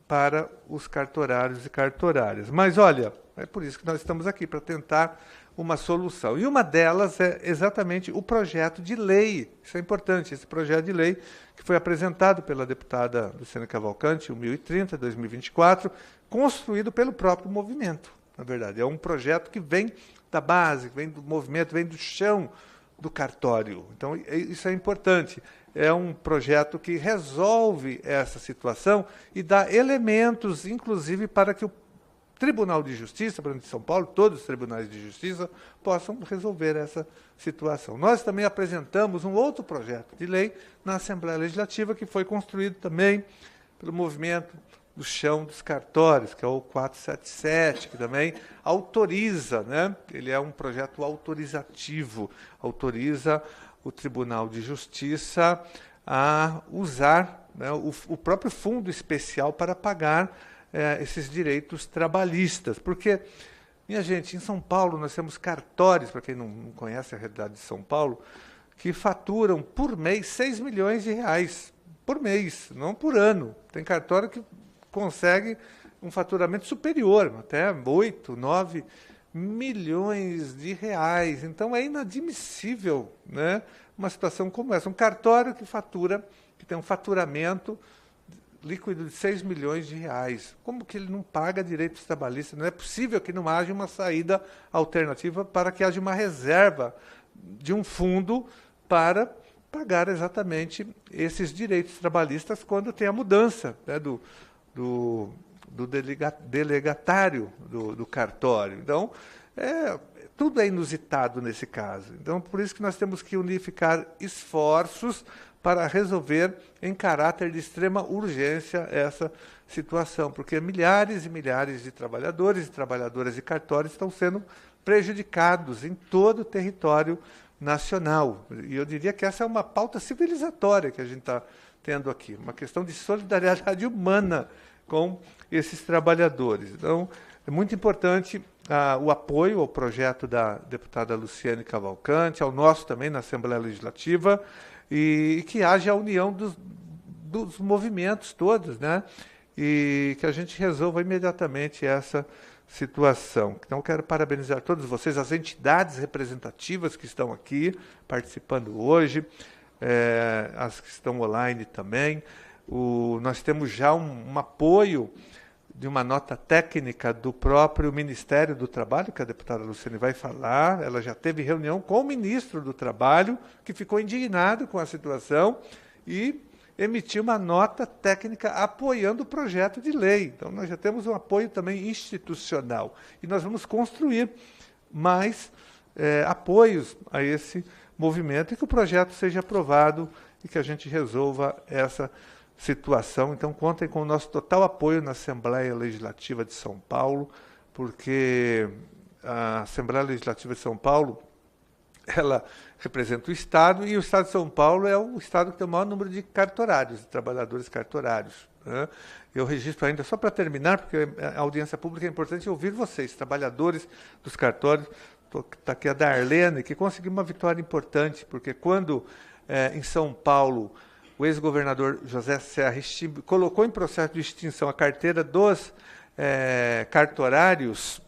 para os cartorários e cartorárias. Mas, olha, é por isso que nós estamos aqui, para tentar uma solução. E uma delas é exatamente o projeto de lei. Isso é importante, esse projeto de lei que foi apresentado pela deputada Luciane Cavalcante, o 1030/2024, construído pelo próprio movimento, na verdade. É um projeto que vem da base, vem do movimento, vem do chão do cartório. Então, isso é importante. É um projeto que resolve essa situação e dá elementos, inclusive, para que o Tribunal de Justiça, por exemplo, de São Paulo, todos os tribunais de justiça, possam resolver essa situação. Nós também apresentamos um outro projeto de lei na Assembleia Legislativa, que foi construído também pelo movimento do chão dos cartórios, que é o 477, que também autoriza, né? Ele é um projeto autorizativo, autoriza o Tribunal de Justiça a usar, né, o próprio fundo especial para pagar esses direitos trabalhistas. Porque, minha gente, em São Paulo nós temos cartórios, para quem não conhece a realidade de São Paulo, que faturam por mês 6 milhões de reais, por mês, não por ano. Tem cartório que consegue um faturamento superior, até 8, 9 milhões de reais. Então é inadmissível, né, uma situação como essa. Um cartório que tem um faturamento líquido de 6 milhões de reais. Como que ele não paga direitos trabalhistas? Não é possível que não haja uma saída alternativa para que haja uma reserva de um fundo para pagar exatamente esses direitos trabalhistas quando tem a mudança, né, do delegatário do cartório. Então, tudo é inusitado nesse caso. Então, por isso que nós temos que unificar esforços para resolver em caráter de extrema urgência essa situação, porque milhares e milhares de trabalhadores e trabalhadoras de cartórios estão sendo prejudicados em todo o território nacional. E eu diria que essa é uma pauta civilizatória que a gente está tendo aqui, uma questão de solidariedade humana com esses trabalhadores. Então, é muito importante o apoio ao projeto da deputada Luciane Cavalcante, ao nosso também na Assembleia Legislativa, e que haja a união dos movimentos todos, né? E que a gente resolva imediatamente essa situação. Então, quero parabenizar todos vocês, as entidades representativas que estão aqui participando hoje, as que estão online também. Nós temos já um apoio de uma nota técnica do próprio Ministério do Trabalho, que a deputada Luciane vai falar. Ela já teve reunião com o ministro do Trabalho, que ficou indignado com a situação e emitiu uma nota técnica apoiando o projeto de lei. Então, nós já temos um apoio também institucional. E nós vamos construir mais apoios a esse movimento e que o projeto seja aprovado e que a gente resolva essa situação. Então, contem com o nosso total apoio na Assembleia Legislativa de São Paulo, porque a Assembleia Legislativa de São Paulo, ela representa o Estado, e o Estado de São Paulo é o Estado que tem o maior número de cartorários, de trabalhadores cartorários, né? Eu registro ainda, só para terminar, porque a audiência pública é importante ouvir vocês, trabalhadores dos cartórios. Está aqui a Darlene, que conseguiu uma vitória importante, porque quando em São Paulo o ex-governador José Serra colocou em processo de extinção a carteira dos cartorários,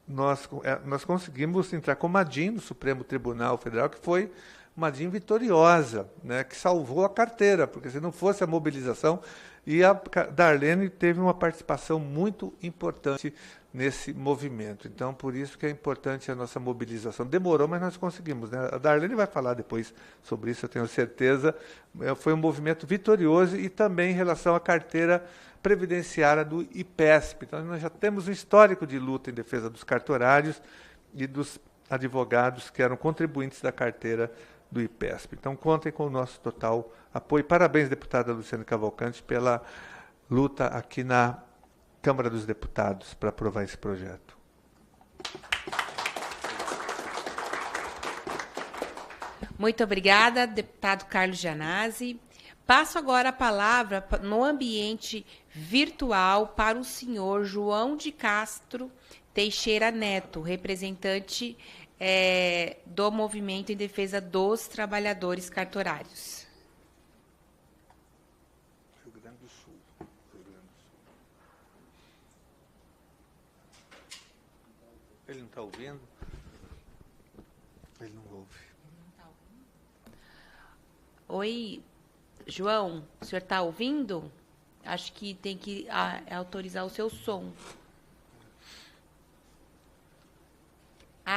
nós conseguimos entrar com uma DIN no Supremo Tribunal Federal, que foi uma DIN vitoriosa, né, que salvou a carteira, porque se não fosse a mobilização, e a Darlene teve uma participação muito importante nesse movimento. Então, por isso que é importante a nossa mobilização. Demorou, mas nós conseguimos, né? A Darlene vai falar depois sobre isso, eu tenho certeza. Foi um movimento vitorioso e também em relação à carteira previdenciária do IPESP. Então, nós já temos um histórico de luta em defesa dos cartorários e dos advogados que eram contribuintes da carteira do IPESP. Então, contem com o nosso total apoio. Parabéns, deputada Luciane Cavalcante, pela luta aqui na Câmara dos Deputados para aprovar esse projeto. Muito obrigada, deputado Carlos Gianazzi. Passo agora a palavra no ambiente virtual para o senhor João de Castro Teixeira Neto, representante do Movimento em Defesa dos Trabalhadores Cartorários. Rio Grande do Sul. Ele não está ouvindo? Oi, João, o senhor está ouvindo? Acho que tem que autorizar o seu som.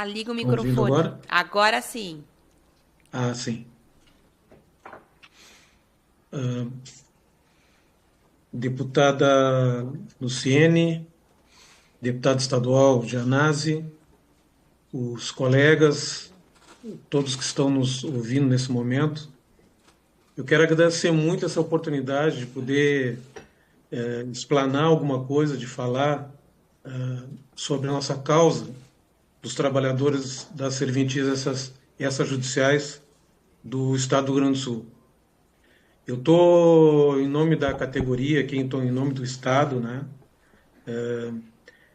Liga o microfone. Ouvindo agora? Agora sim. Sim. Deputada Luciene, deputado estadual Gianazzi, os colegas, todos que estão nos ouvindo nesse momento, eu quero agradecer muito essa oportunidade de poder explanar alguma coisa, de falar sobre a nossa causa dos trabalhadores das serventias extrajudiciais do Estado do Rio Grande do Sul. Eu estou, em nome da categoria, aqui estou em nome do Estado, né,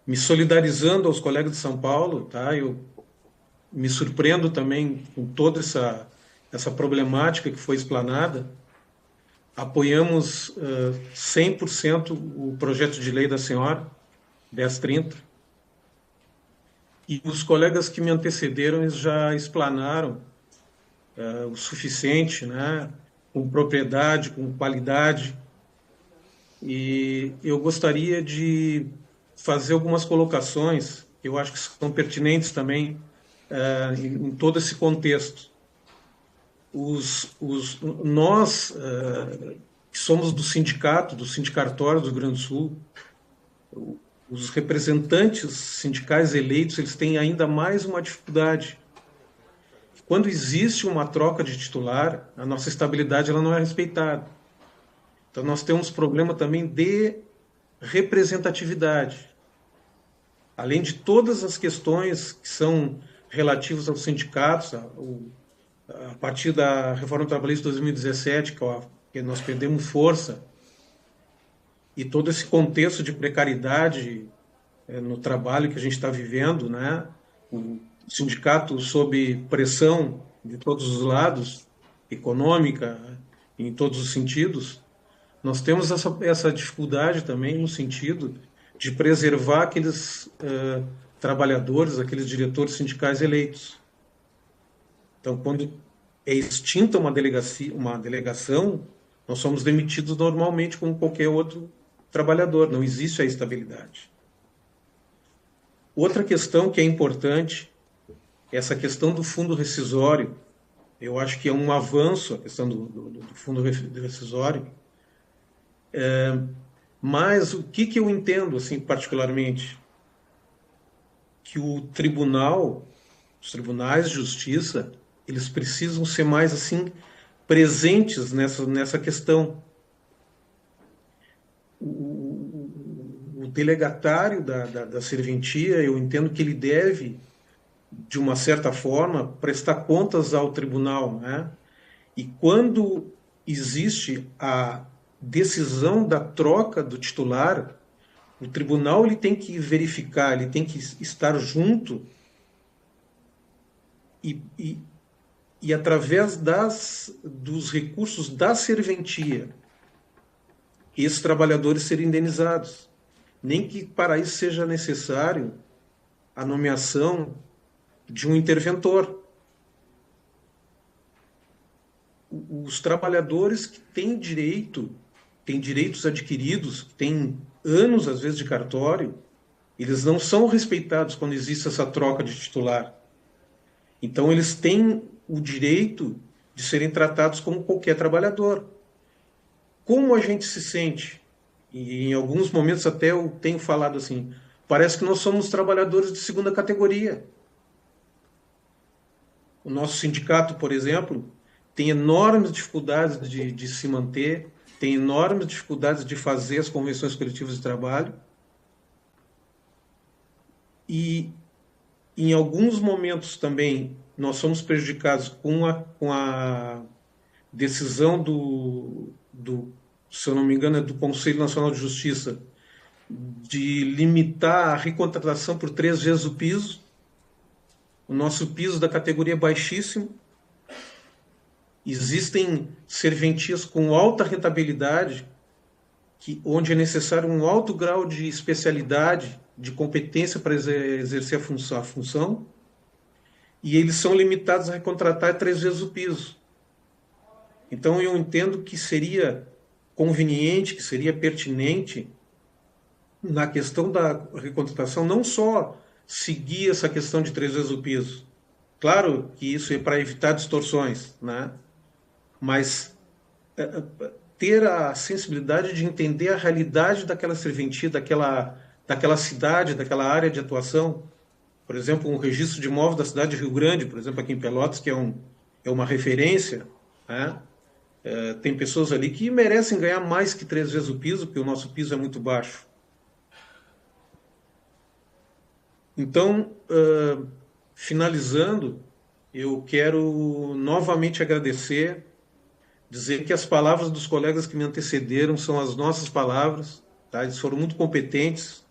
me solidarizando aos colegas de São Paulo, tá? Eu me surpreendo também com toda essa problemática que foi explanada. Apoiamos 100% o projeto de lei da senhora, 1030. E os colegas que me antecederam eles já explanaram o suficiente, né, com propriedade, com qualidade. E eu gostaria de fazer algumas colocações, que eu acho que são pertinentes também em todo esse contexto. Nós, que somos do sindicatório do Rio Grande do Sul, os representantes sindicais eleitos, eles têm ainda mais uma dificuldade. Quando existe uma troca de titular, a nossa estabilidade ela não é respeitada. Então nós temos problema também de representatividade. Além de todas as questões que são relativas aos sindicatos, a partir da reforma trabalhista de 2017, que nós perdemos força, e todo esse contexto de precariedade no trabalho que a gente está vivendo, né? O sindicato sob pressão de todos os lados, econômica, em todos os sentidos, nós temos essa dificuldade também no sentido de preservar aqueles trabalhadores, aqueles diretores sindicais eleitos. Então, quando é extinta uma delegação, nós somos demitidos normalmente como qualquer outro trabalhador, não existe a estabilidade. Outra questão que é importante, essa questão do fundo rescisório, eu acho que é um avanço a questão do fundo rescisório, mas o que eu entendo, assim, particularmente, que os tribunais de justiça, eles precisam ser mais, assim, presentes nessa questão. O delegatário da serventia, eu entendo que ele deve, de uma certa forma, prestar contas ao tribunal, né? E quando existe a decisão da troca do titular, o tribunal ele tem que verificar, ele tem que estar junto e através dos recursos da serventia, esses trabalhadores serem indenizados. Nem que para isso seja necessário a nomeação de um interventor. Os trabalhadores que têm direitos adquiridos, que têm anos, às vezes, de cartório, eles não são respeitados quando existe essa troca de titular. Então, eles têm o direito de serem tratados como qualquer trabalhador. Como a gente se sente? E em alguns momentos até eu tenho falado assim, parece que nós somos trabalhadores de segunda categoria. O nosso sindicato, por exemplo, tem enormes dificuldades de se manter, tem enormes dificuldades de fazer as convenções coletivas de trabalho. E em alguns momentos também nós somos prejudicados com a decisão se eu não me engano, é do Conselho Nacional de Justiça, de limitar a recontratação por 3 vezes o piso. O nosso piso da categoria é baixíssimo. Existem serventias com alta rentabilidade, onde é necessário um alto grau de especialidade, de competência para exercer a função, e eles são limitados a recontratar 3 vezes o piso. Então, eu entendo que seria conveniente, que seria pertinente, na questão da recontratação, não só seguir essa questão de 3 vezes o piso. Claro que isso é para evitar distorções, né? Mas ter a sensibilidade de entender a realidade daquela serventia, daquela cidade, daquela área de atuação. Por exemplo, um registro de imóvel da cidade de Rio Grande, por exemplo, aqui em Pelotas, que é uma referência, né? Tem pessoas ali que merecem ganhar mais que 3 vezes o piso, porque o nosso piso é muito baixo. Então, finalizando, eu quero novamente agradecer, dizer que as palavras dos colegas que me antecederam são as nossas palavras, tá? Eles foram muito competentes,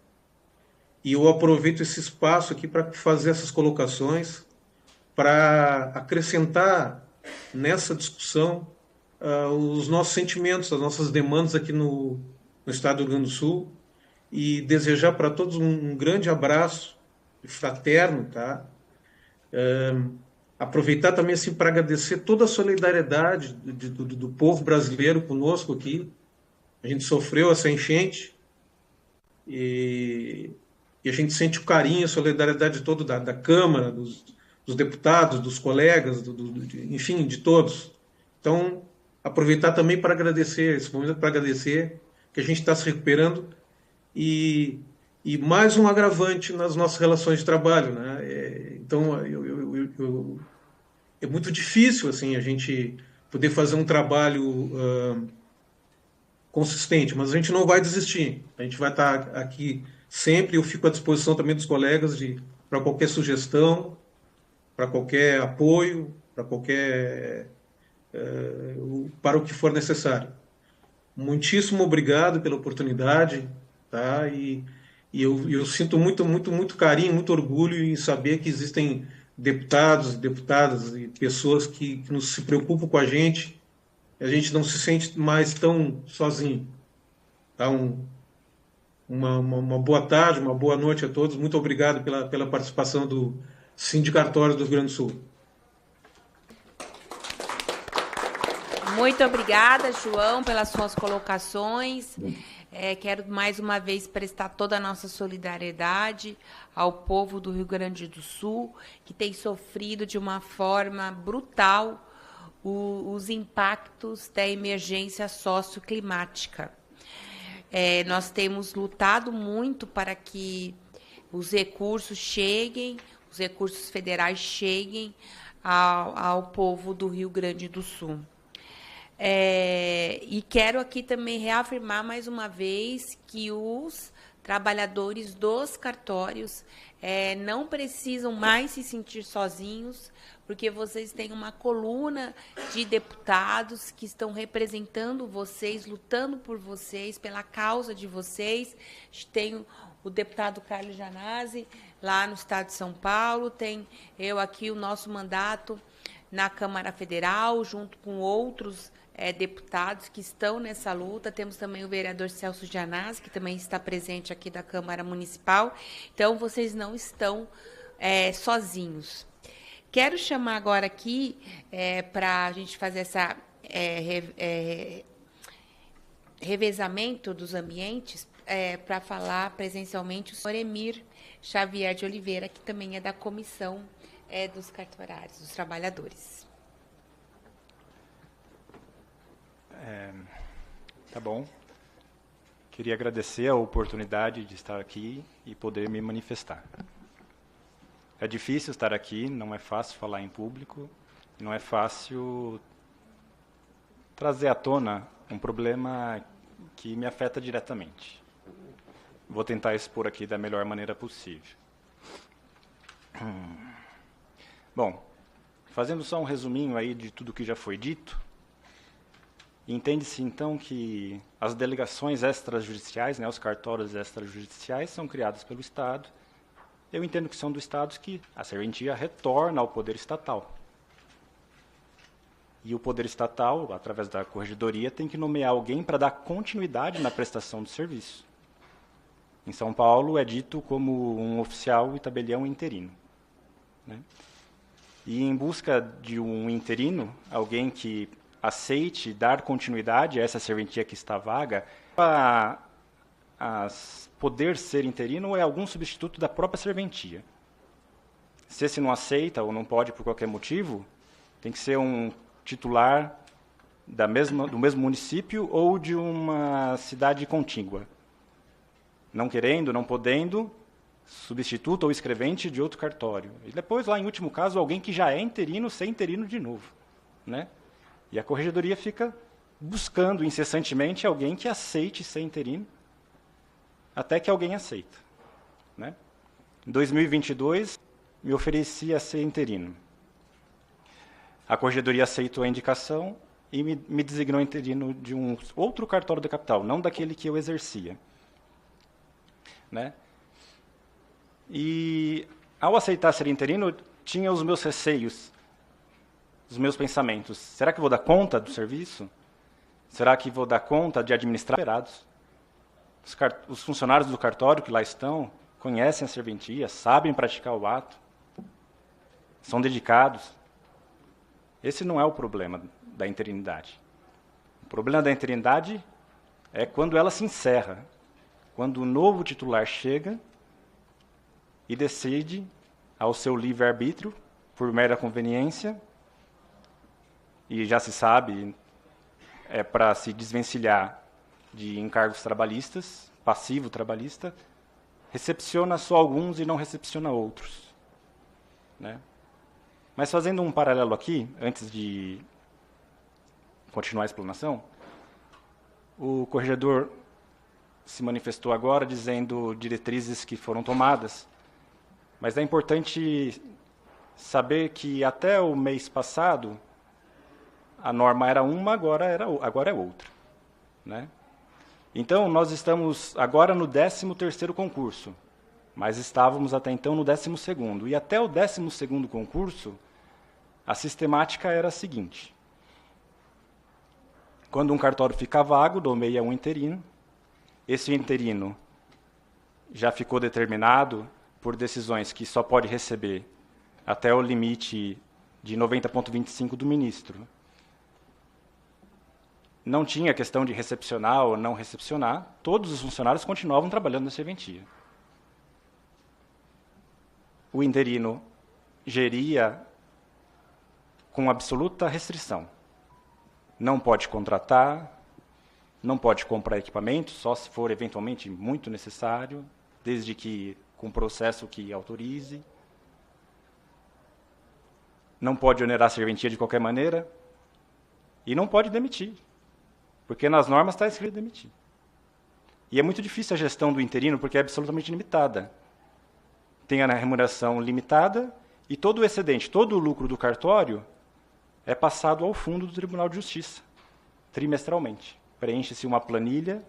e eu aproveito esse espaço aqui para fazer essas colocações, para acrescentar nessa discussão os nossos sentimentos, as nossas demandas aqui no Estado do Rio Grande do Sul, e desejar para todos um grande abraço fraterno, tá? Aproveitar também assim para agradecer toda a solidariedade do povo brasileiro conosco aqui. A gente sofreu essa enchente e a gente sente o carinho, a solidariedade todo da Câmara, dos deputados, dos colegas, enfim, de todos. Então, aproveitar também para agradecer, esse momento para agradecer que a gente está se recuperando e mais um agravante nas nossas relações de trabalho, né? Então, é muito difícil assim a gente poder fazer um trabalho consistente, mas a gente não vai desistir. A gente vai estar aqui sempre. Eu fico à disposição também dos colegas para qualquer sugestão, para qualquer apoio, para o que for necessário. Muitíssimo obrigado pela oportunidade, tá? E eu sinto muito carinho, muito orgulho em saber que existem deputados, deputadas e pessoas que se preocupam com a gente não se sente mais tão sozinho. Tá? Uma boa tarde, uma boa noite a todos. Muito obrigado pela participação do Sindicatório do Rio Grande do Sul. Muito obrigada, João, pelas suas colocações. Quero mais uma vez prestar toda a nossa solidariedade ao povo do Rio Grande do Sul, que tem sofrido de uma forma brutal os impactos da emergência socioclimática. Nós temos lutado muito para que os recursos cheguem, os recursos federais cheguem ao povo do Rio Grande do Sul. E quero aqui também reafirmar mais uma vez que os trabalhadores dos cartórios não precisam mais se sentir sozinhos, porque vocês têm uma coluna de deputados que estão representando vocês, lutando por vocês, pela causa de vocês. Tem o deputado Carlos Janazzi, lá no estado de São Paulo, tem eu aqui, o nosso mandato na Câmara Federal, junto com outros deputados que estão nessa luta. Temos também o vereador Celso Janazzi, que também está presente aqui da Câmara Municipal. Então, vocês não estão sozinhos. Quero chamar agora aqui, para a gente fazer essa revezamento dos ambientes, para falar presencialmente o senhor Emir Xavier de Oliveira, que também é da Comissão dos Cartorários, dos Trabalhadores. Tá bom. Queria agradecer a oportunidade de estar aqui e poder me manifestar. É difícil estar aqui, não é fácil falar em público, não é fácil trazer à tona um problema que me afeta diretamente. Vou tentar expor aqui da melhor maneira possível. Bom, fazendo só um resuminho aí de tudo que já foi dito, entende-se então que as delegações extrajudiciais, os cartórios extrajudiciais, são criados pelo Estado. Eu entendo que são dos estados que a serventia retorna ao poder estatal. E o poder estatal, através da corregedoria, tem que nomear alguém para dar continuidade na prestação do serviço. Em São Paulo é dito como um oficial e tabelião interino, né? E em busca de um interino, alguém que aceite dar continuidade a essa serventia que está vaga, a poder ser interino ou é algum substituto da própria serventia. Se esse não aceita ou não pode por qualquer motivo, tem que ser um titular do mesmo município ou de uma cidade contígua. Não querendo, não podendo, substituto ou escrevente de outro cartório. E depois, lá em último caso, alguém que já é interino, ser interino de novo. Né? E a corregedoria fica buscando incessantemente alguém que aceite ser interino, até que alguém aceita. Né? Em 2022, me ofereci a ser interino. A corregedoria aceitou a indicação e me designou interino de um outro cartório da capital, não daquele que eu exercia. Né? E, ao aceitar ser interino, tinha os meus receios, os meus pensamentos. Será que vou dar conta do serviço? Será que vou dar conta de administrar operados? Os funcionários do cartório que lá estão conhecem a serventia, sabem praticar o ato, são dedicados. Esse não é o problema da interinidade. O problema da interinidade é quando ela se encerra, quando o novo titular chega e decide, ao seu livre-arbítrio, por mera conveniência, e já se sabe, é para se desvencilhar de encargos trabalhistas, passivo trabalhista, recepciona só alguns e não recepciona outros. Né? Mas fazendo um paralelo aqui, antes de continuar a explanação, o corregedor se manifestou agora dizendo diretrizes que foram tomadas, mas é importante saber que até o mês passado a norma era uma, agora é outra. Né? Então, nós estamos agora no 13º concurso, mas estávamos até então no 12º. E até o 12º concurso, a sistemática era a seguinte. Quando um cartório fica vago, nomeia um interino. Esse interino já ficou determinado por decisões que só pode receber até o limite de 90,25 do ministro. Não tinha questão de recepcionar ou não recepcionar, todos os funcionários continuavam trabalhando na serventia. O interino geria com absoluta restrição. Não pode contratar, não pode comprar equipamento, só se for eventualmente muito necessário, desde que com processo que autorize. Não pode onerar a serventia de qualquer maneira e não pode demitir, porque nas normas está escrito demitir. E é muito difícil a gestão do interino, porque é absolutamente limitada. Tem a remuneração limitada e todo o excedente, todo o lucro do cartório é passado ao fundo do Tribunal de Justiça, trimestralmente. Preenche-se uma planilha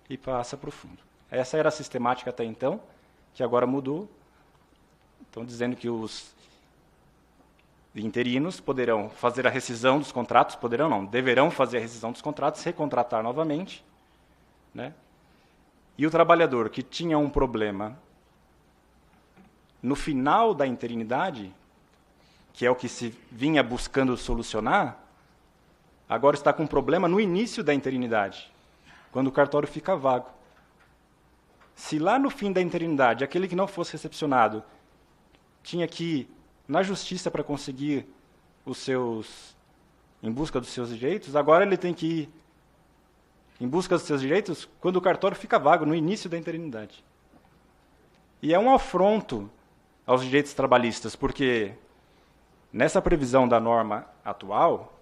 e passa para o fundo. Essa era a sistemática até então, que agora mudou. Estão dizendo que os interinos poderão fazer a rescisão dos contratos, poderão não, deverão fazer a rescisão dos contratos, recontratar novamente. Né? E o trabalhador que tinha um problema no final da interinidade, que é o que se vinha buscando solucionar, agora está com um problema no início da interinidade, quando o cartório fica vago. Se lá no fim da interinidade, aquele que não fosse recepcionado tinha que ir na justiça para conseguir em busca dos seus direitos, agora ele tem que ir em busca dos seus direitos quando o cartório fica vago, no início da interinidade. E é um afronto aos direitos trabalhistas, porque nessa previsão da norma atual,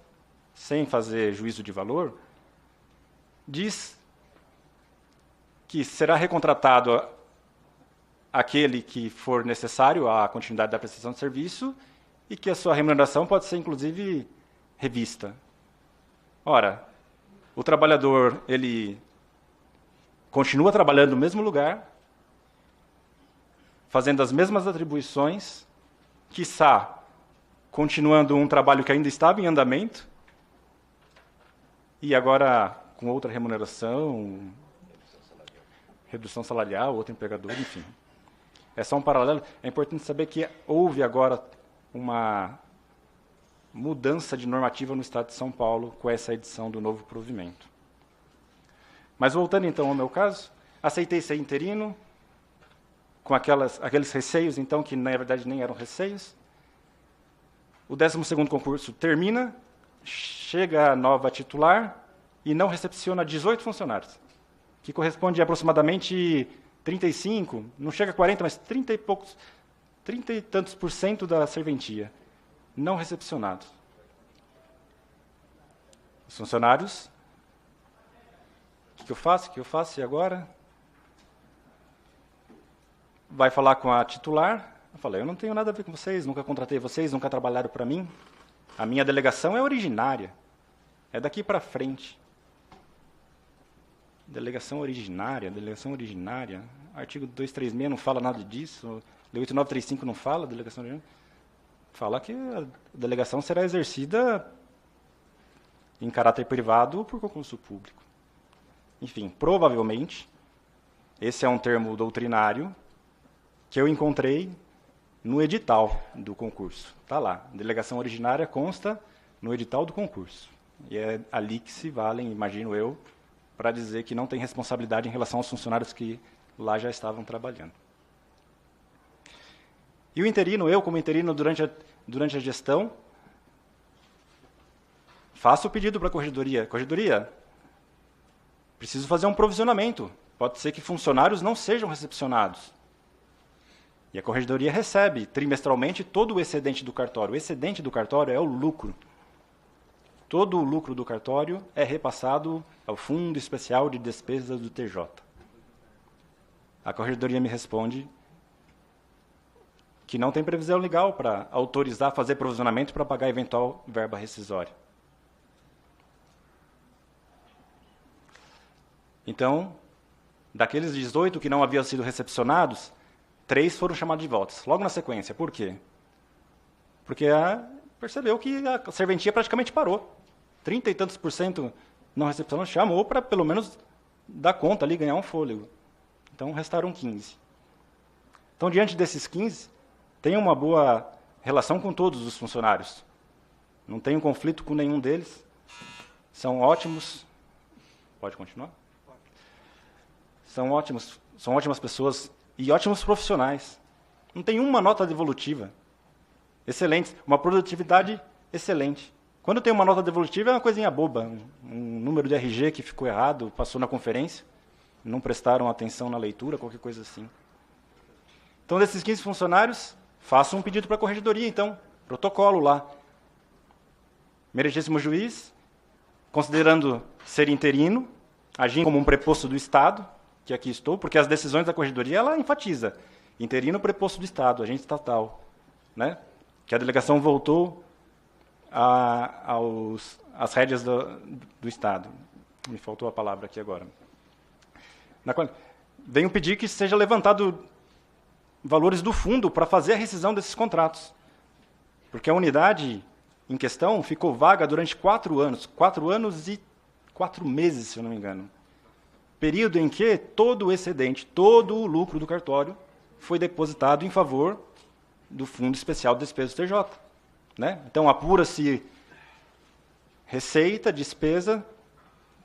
sem fazer juízo de valor, diz que será recontratado aquele que for necessário à continuidade da prestação de serviço e que a sua remuneração pode ser, inclusive, revista. Ora, o trabalhador ele continua trabalhando no mesmo lugar, fazendo as mesmas atribuições, quiçá continuando um trabalho que ainda estava em andamento, e agora com outra remuneração, redução salarial, outro empregador, enfim. É só um paralelo. É importante saber que houve agora mudança de normativa no Estado de São Paulo com essa edição do novo provimento. Mas voltando então ao meu caso, aceitei ser interino, com aqueles receios, então, que na verdade nem eram receios. O 12º concurso termina, chega a nova titular e não recepciona 18 funcionários, que corresponde a aproximadamente 35, não chega a 40, mas 30 e tantos % da serventia, não recepcionados. Os funcionários, o que eu faço? O que eu faço? E agora? Vai falar com a titular. Eu falei, eu não tenho nada a ver com vocês, nunca contratei vocês, nunca trabalharam para mim. A minha delegação é originária, é daqui para frente. Delegação originária, artigo 236 não fala nada disso, 8935 não fala, delegação originária. Fala que a delegação será exercida em caráter privado por concurso público. Enfim, provavelmente, esse é um termo doutrinário que eu encontrei no edital do concurso. Está lá, delegação originária consta no edital do concurso. E é ali que se valem, imagino eu, para dizer que não tem responsabilidade em relação aos funcionários que lá já estavam trabalhando. E o interino, eu como interino durante a gestão, faço o pedido para a corregedoria. Corregedoria, preciso fazer um provisionamento. Pode ser que funcionários não sejam recepcionados. E a corregedoria recebe trimestralmente todo o excedente do cartório. O excedente do cartório é o lucro. Todo o lucro do cartório é repassado ao Fundo Especial de Despesas do TJ. A corregedoria me responde que não tem previsão legal para autorizar fazer provisionamento para pagar eventual verba rescisória. Então, daqueles 18 que não haviam sido recepcionados, 3 foram chamados de volta, logo na sequência. Por quê? Porque percebeu que a serventia praticamente parou. 30 e tantos % não recepcionou, chamou para pelo menos dar conta ali, ganhar um fôlego. Então, restaram 15. Então, diante desses 15, tem uma boa relação com todos os funcionários. Não tenho conflito com nenhum deles. São ótimos. Pode continuar? São ótimas pessoas e ótimos profissionais. Não tem uma nota devolutiva. Excelentes. Uma produtividade excelente. Quando tem uma nota devolutiva, é uma coisinha boba. Um número de RG que ficou errado, passou na conferência, não prestaram atenção na leitura, qualquer coisa assim. Então, desses 15 funcionários, faço um pedido para a corregedoria, então. Protocolo lá. Meritíssimo juiz, considerando ser interino, agindo como um preposto do Estado, que aqui estou, porque as decisões da corregedoria, ela enfatiza. Interino, preposto do Estado, agente estatal. Né? Que a delegação voltou às rédeas do Estado. Me faltou a palavra aqui agora. Venho pedir que seja levantado valores do fundo para fazer a rescisão desses contratos. Porque a unidade em questão ficou vaga durante 4 anos. 4 anos e 4 meses, se eu não me engano. Período em que todo o excedente, todo o lucro do cartório foi depositado em favor do Fundo Especial de Despesas do TJ. Né? Então, apura-se receita, despesa,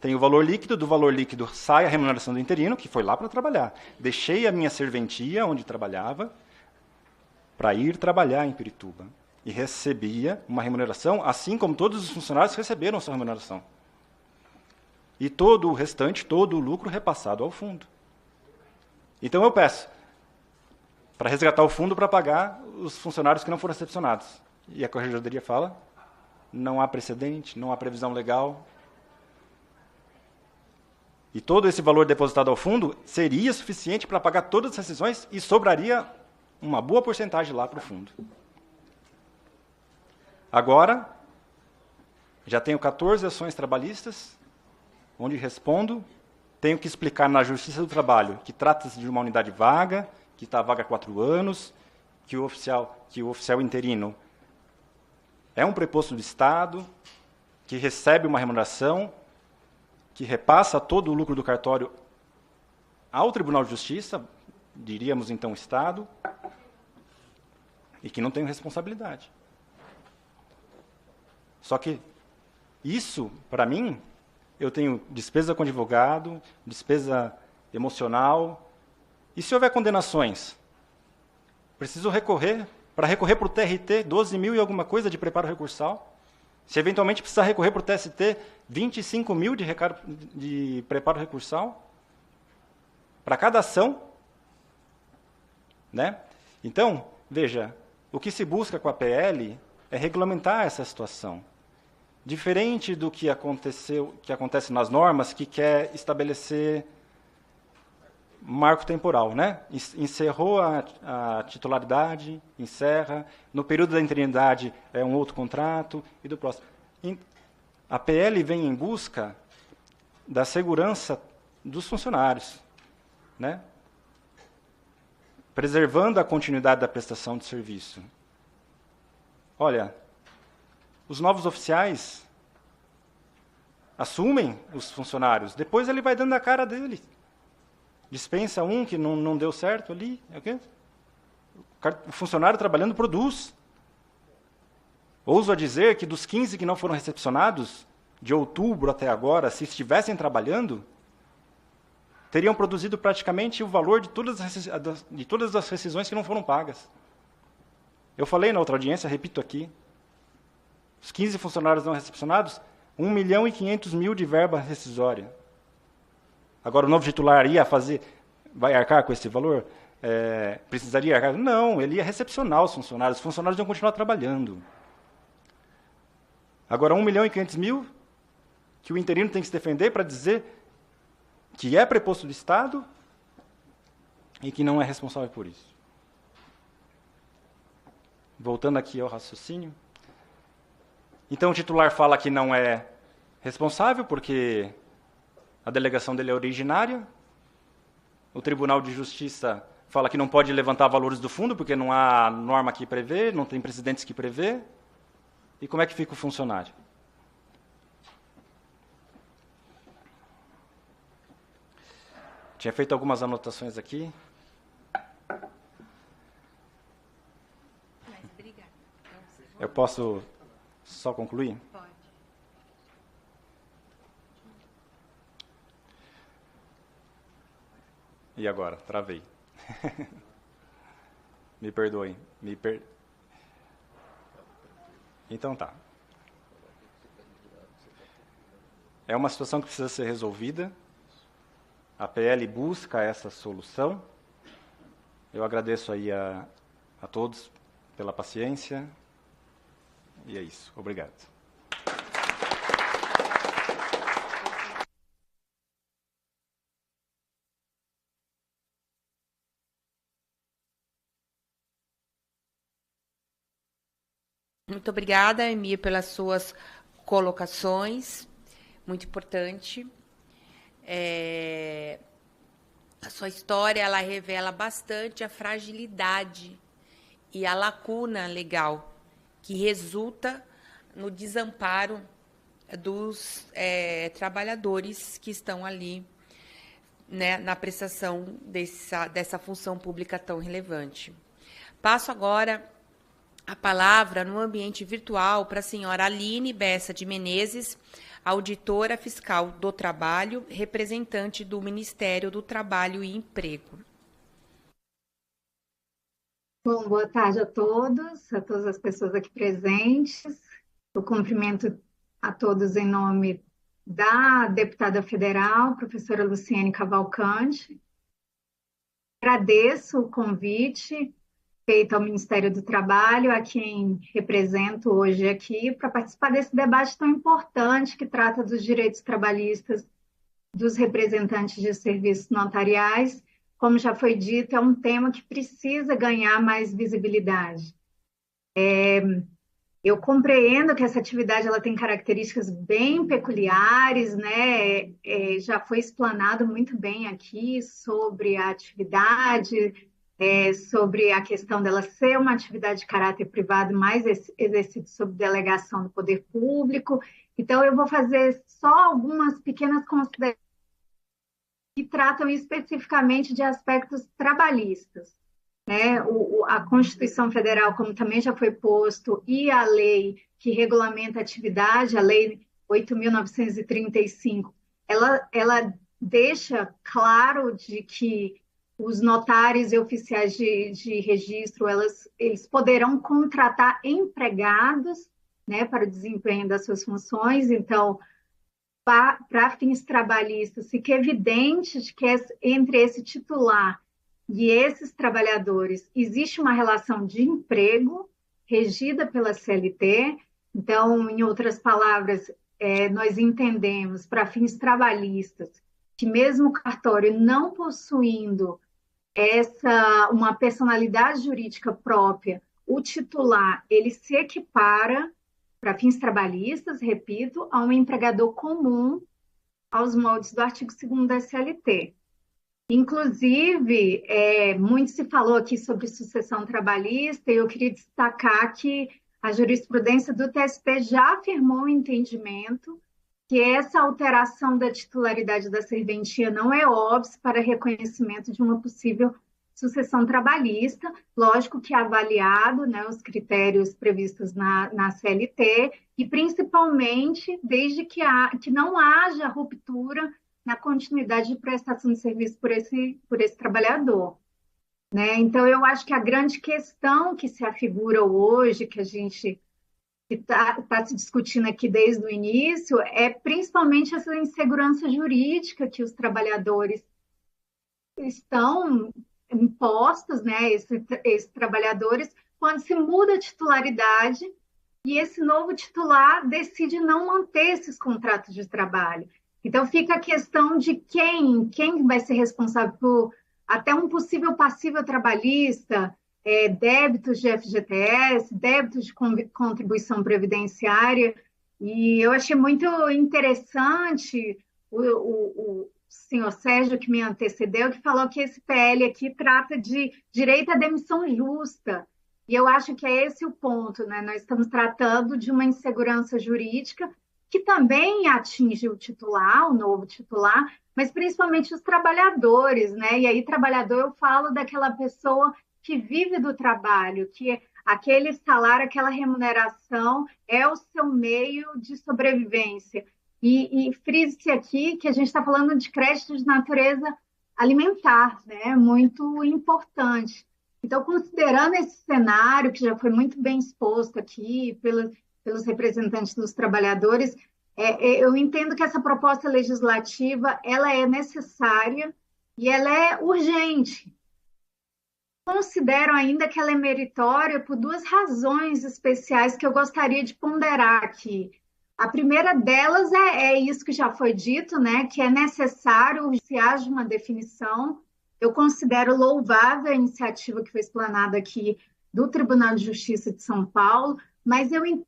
tem o valor líquido, do valor líquido sai a remuneração do interino, que foi lá para trabalhar. Deixei a minha serventia, onde trabalhava, para ir trabalhar em Pirituba. E recebia uma remuneração, assim como todos os funcionários receberam sua remuneração. E todo o restante, todo o lucro repassado ao fundo. Então eu peço para resgatar o fundo para pagar os funcionários que não foram recepcionados. E a corregedoria fala, não há precedente, não há previsão legal. E todo esse valor depositado ao fundo seria suficiente para pagar todas as rescisões e sobraria uma boa porcentagem lá para o fundo. Agora, já tenho 14 ações trabalhistas, onde respondo, tenho que explicar na Justiça do Trabalho que trata-se de uma unidade vaga, que está vaga há 4 anos, que o oficial interino é um preposto do Estado, que recebe uma remuneração, que repassa todo o lucro do cartório ao Tribunal de Justiça, diríamos então Estado, e que não tem responsabilidade. Só que isso, para mim, eu tenho despesa com advogado, despesa emocional. E se houver condenações? Preciso recorrer. Para recorrer para o TRT, 12 mil e alguma coisa de preparo recursal. Se eventualmente precisar recorrer para o TST, 25 mil de preparo recursal. Para cada ação. Né? Então, veja, o que se busca com a PL é regulamentar essa situação. Diferente do que acontece nas normas, que quer estabelecer marco temporal, né? Encerrou a titularidade, encerra. No período da interinidade é um outro contrato e do próximo. A PL vem em busca da segurança dos funcionários, né? Preservando a continuidade da prestação de serviço. Olha, os novos oficiais assumem os funcionários, depois ele vai dando a cara dele. Dispensa um que não deu certo ali. O funcionário trabalhando produz. Ouso a dizer que dos 15 que não foram recepcionados, de outubro até agora, se estivessem trabalhando, teriam produzido praticamente o valor de todas as rescisões que não foram pagas. Eu falei na outra audiência, repito aqui, os 15 funcionários não recepcionados, 1.500.000 de verba rescisória. Agora, o novo titular vai arcar com esse valor? Precisaria arcar? Não, ele ia recepcionar os funcionários iam continuar trabalhando. Agora, 1.500.000, que o interino tem que se defender para dizer que é preposto do Estado e que não é responsável por isso. Voltando aqui ao raciocínio. Então, o titular fala que não é responsável porque a delegação dele é originária. O Tribunal de Justiça fala que não pode levantar valores do fundo porque não há norma que prevê, não tem precedentes que prevê. E como é que fica o funcionário? Tinha feito algumas anotações aqui. Eu posso só concluir? Pode. E agora? Travei. Me perdoem. Então tá. É uma situação que precisa ser resolvida. A PL busca essa solução. Eu agradeço aí a todos pela paciência. E é isso. Obrigado. Muito obrigada, Emir, pelas suas colocações. Muito importante. A sua história, ela revela bastante a fragilidade e a lacuna legal que resulta no desamparo dos trabalhadores que estão ali, né, na prestação dessa função pública tão relevante. Passo agora a palavra no ambiente virtual para a senhora Aline Bessa de Menezes, auditora fiscal do trabalho, representante do Ministério do Trabalho e Emprego. Bom, boa tarde a todas as pessoas aqui presentes. Eu cumprimento a todos em nome da deputada federal, professora Luciene Cavalcante. Agradeço o convite feito ao Ministério do Trabalho, a quem represento hoje aqui, para participar desse debate tão importante que trata dos direitos trabalhistas dos representantes de serviços notariais. Como já foi dito, é um tema que precisa ganhar mais visibilidade. Eu compreendo que essa atividade ela tem características bem peculiares, né? Já foi explanado muito bem aqui sobre a atividade, sobre a questão dela ser uma atividade de caráter privado, mais exercido sob delegação do poder público. Então, eu vou fazer só algumas pequenas considerações que tratam especificamente de aspectos trabalhistas. né? A Constituição Federal, como também já foi posto, e a lei que regulamenta a atividade, a Lei 8.935, ela deixa claro de que os notários e oficiais de registro, eles poderão contratar empregados, né, para o desempenho das suas funções. Então, para fins trabalhistas, fica evidente de que entre esse titular e esses trabalhadores existe uma relação de emprego regida pela CLT. Então, em outras palavras, nós entendemos, para fins trabalhistas, que mesmo o cartório não possuindo uma personalidade jurídica própria, o titular, ele se equipara, para fins trabalhistas, repito, a um empregador comum aos moldes do artigo 2º da CLT. Inclusive, muito se falou aqui sobre sucessão trabalhista, e eu queria destacar que a jurisprudência do TST já afirmou o entendimento que essa alteração da titularidade da serventia não é óbice para reconhecimento de uma possível sucessão trabalhista, lógico que avaliado, né, os critérios previstos na CLT, e principalmente desde que não haja ruptura na continuidade de prestação de serviço por esse trabalhador. Né? Então, eu acho que a grande questão que se afigura hoje, que a gente está se discutindo aqui desde o início, é principalmente essa insegurança jurídica que os trabalhadores estão impostos, né, esses trabalhadores, quando se muda a titularidade e esse novo titular decide não manter esses contratos de trabalho. Então, fica a questão de quem vai ser responsável por até um possível passivo trabalhista, débitos de FGTS, débitos de contribuição previdenciária. E eu achei muito interessante o senhor Sérgio, que me antecedeu, que falou que esse PL aqui trata de direito à demissão justa. E eu acho que é esse o ponto, né? Nós estamos tratando de uma insegurança jurídica que também atinge o titular, o novo titular, mas principalmente os trabalhadores, né? E aí, trabalhador, eu falo daquela pessoa que vive do trabalho, que aquele salário, aquela remuneração é o seu meio de sobrevivência. E frise-se aqui que a gente está falando de crédito de natureza alimentar, né? Muito importante. Então, considerando esse cenário, que já foi muito bem exposto aqui pelos representantes dos trabalhadores, eu entendo que essa proposta legislativa ela é necessária e ela é urgente. Considero ainda que ela é meritória por duas razões especiais que eu gostaria de ponderar aqui. A primeira delas é isso que já foi dito, né, que é necessário que se haja uma definição. Eu considero louvável a iniciativa que foi explanada aqui do Tribunal de Justiça de São Paulo, mas eu entendo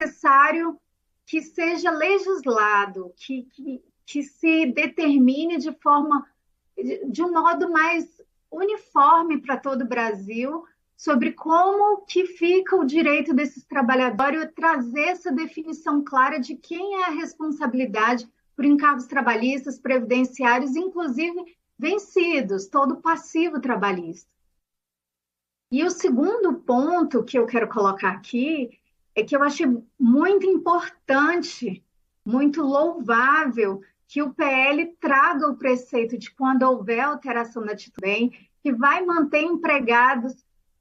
necessário que seja legislado, que se determine de um modo mais uniforme para todo o Brasil, sobre como que fica o direito desses trabalhadores, e trazer essa definição clara de quem é a responsabilidade por encargos trabalhistas, previdenciários, inclusive vencidos, todo o passivo trabalhista. E o segundo ponto que eu quero colocar aqui é que eu achei muito importante, muito louvável, que o PL traga o preceito de quando houver alteração da titularidade, que vai manter empregados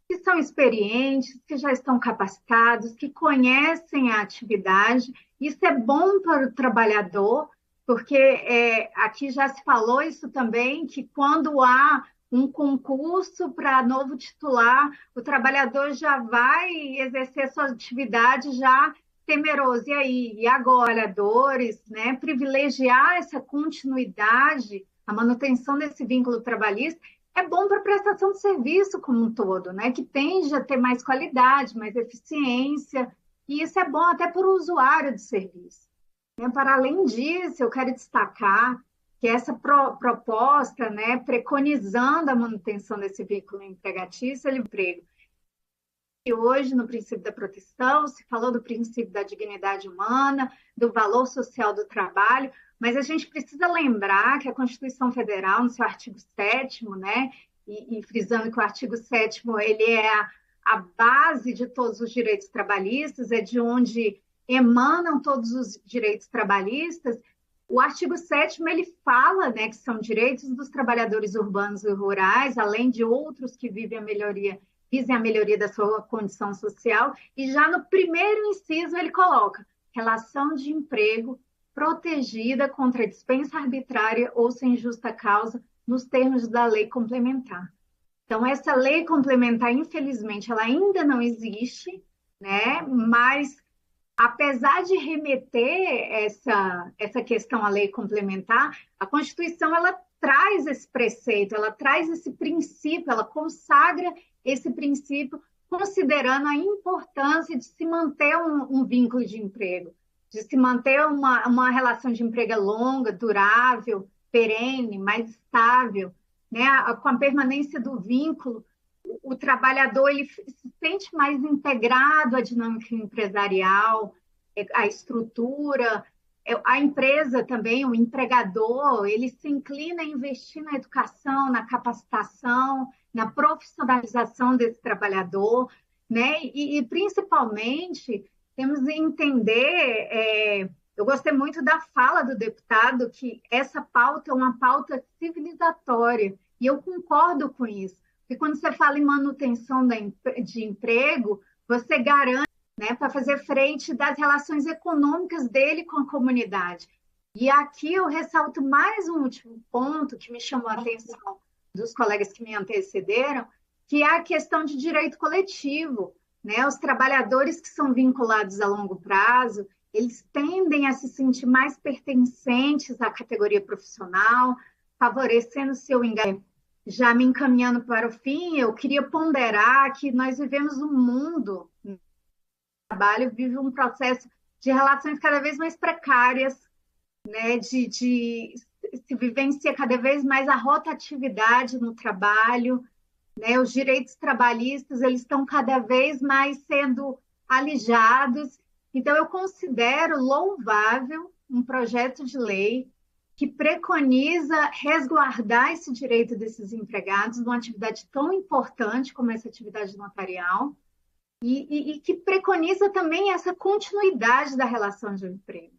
que são experientes, que já estão capacitados, que conhecem a atividade. Isso é bom para o trabalhador, porque aqui já se falou isso também, que quando há um concurso para novo titular, o trabalhador já vai exercer sua atividade já temeroso. E aí? E agora, trabalhadores, né, privilegiar essa continuidade, a manutenção desse vínculo trabalhista, é bom para a prestação de serviço como um todo, né, que tende a ter mais qualidade, mais eficiência, e isso é bom até para o usuário do serviço. Para além disso, eu quero destacar que essa proposta, né, preconizando a manutenção desse vínculo empregatício, emprego. E hoje, no princípio da proteção, se falou do princípio da dignidade humana, do valor social do trabalho, mas a gente precisa lembrar que a Constituição Federal, no seu artigo 7º, né, e frisando que o artigo 7º ele é a base de todos os direitos trabalhistas, é de onde emanam todos os direitos trabalhistas. O artigo 7º ele fala, né, que são direitos dos trabalhadores urbanos e rurais, além de outros que visem a melhoria da sua condição social, e já no primeiro inciso ele coloca relação de emprego protegida contra dispensa arbitrária ou sem justa causa, nos termos da lei complementar. Então, essa lei complementar, infelizmente, ela ainda não existe, né? Mas, apesar de remeter essa questão à lei complementar, a Constituição ela traz esse preceito, ela traz esse princípio, ela consagra esse princípio, considerando a importância de se manter um vínculo de emprego, de se manter uma relação de emprego longa, durável, perene, mais estável, né? Com a permanência do vínculo, o trabalhador ele se sente mais integrado à dinâmica empresarial, à estrutura, a empresa também, o empregador, ele se inclina a investir na educação, na capacitação, na profissionalização desse trabalhador, né? E principalmente, temos que entender, eu gostei muito da fala do deputado, que essa pauta é uma pauta civilizatória, e eu concordo com isso, porque quando você fala em manutenção de emprego, você garante, né, para fazer frente das relações econômicas dele com a comunidade. E aqui eu ressalto mais um último ponto que me chamou a atenção dos colegas que me antecederam, que é a questão de direito coletivo, né? Os trabalhadores que são vinculados a longo prazo, eles tendem a se sentir mais pertencentes à categoria profissional, favorecendo seu engajamento. Já me encaminhando para o fim, eu queria ponderar que nós vivemos um mundo, o trabalho vive um processo de relações cada vez mais precárias, né? De se vivencia cada vez mais a rotatividade no trabalho, né? Os direitos trabalhistas eles estão cada vez mais sendo alijados. Então, eu considero louvável um projeto de lei que preconiza resguardar esse direito desses empregados numa atividade tão importante como essa atividade notarial e que preconiza também essa continuidade da relação de emprego.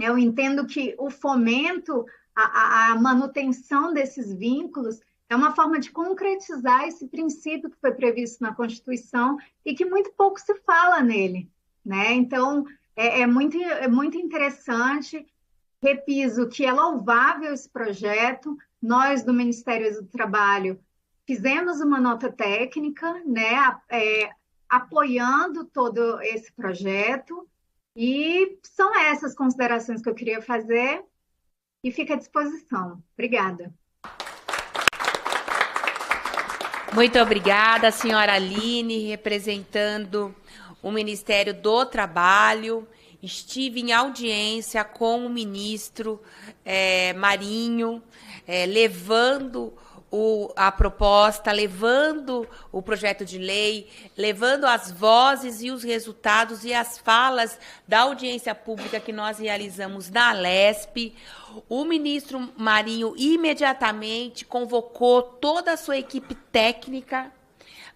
Eu entendo que o fomento, a manutenção desses vínculos é uma forma de concretizar esse princípio que foi previsto na Constituição e que muito pouco se fala nele, né? Então, é muito interessante. Repiso que é louvável esse projeto. Nós, do Ministério do Trabalho, fizemos uma nota técnica, né, apoiando todo esse projeto. E são essas considerações que eu queria fazer e fico à disposição. Obrigada. Muito obrigada, senhora Aline, representando o Ministério do Trabalho. Estive em audiência com o ministro Marinho, levando a proposta, levando o projeto de lei, levando as vozes e os resultados e as falas da audiência pública que nós realizamos na Alesp. O ministro Marinho imediatamente convocou toda a sua equipe técnica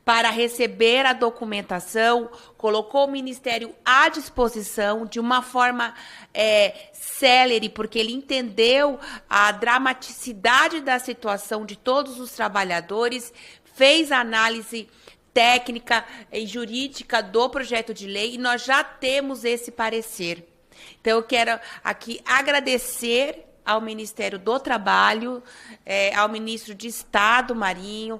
para receber a documentação, colocou o Ministério à disposição de uma forma célere, porque ele entendeu a dramaticidade da situação de todos os trabalhadores, fez a análise técnica e jurídica do projeto de lei e nós já temos esse parecer. Então, eu quero aqui agradecer ao Ministério do Trabalho, ao Ministro de Estado, Marinho,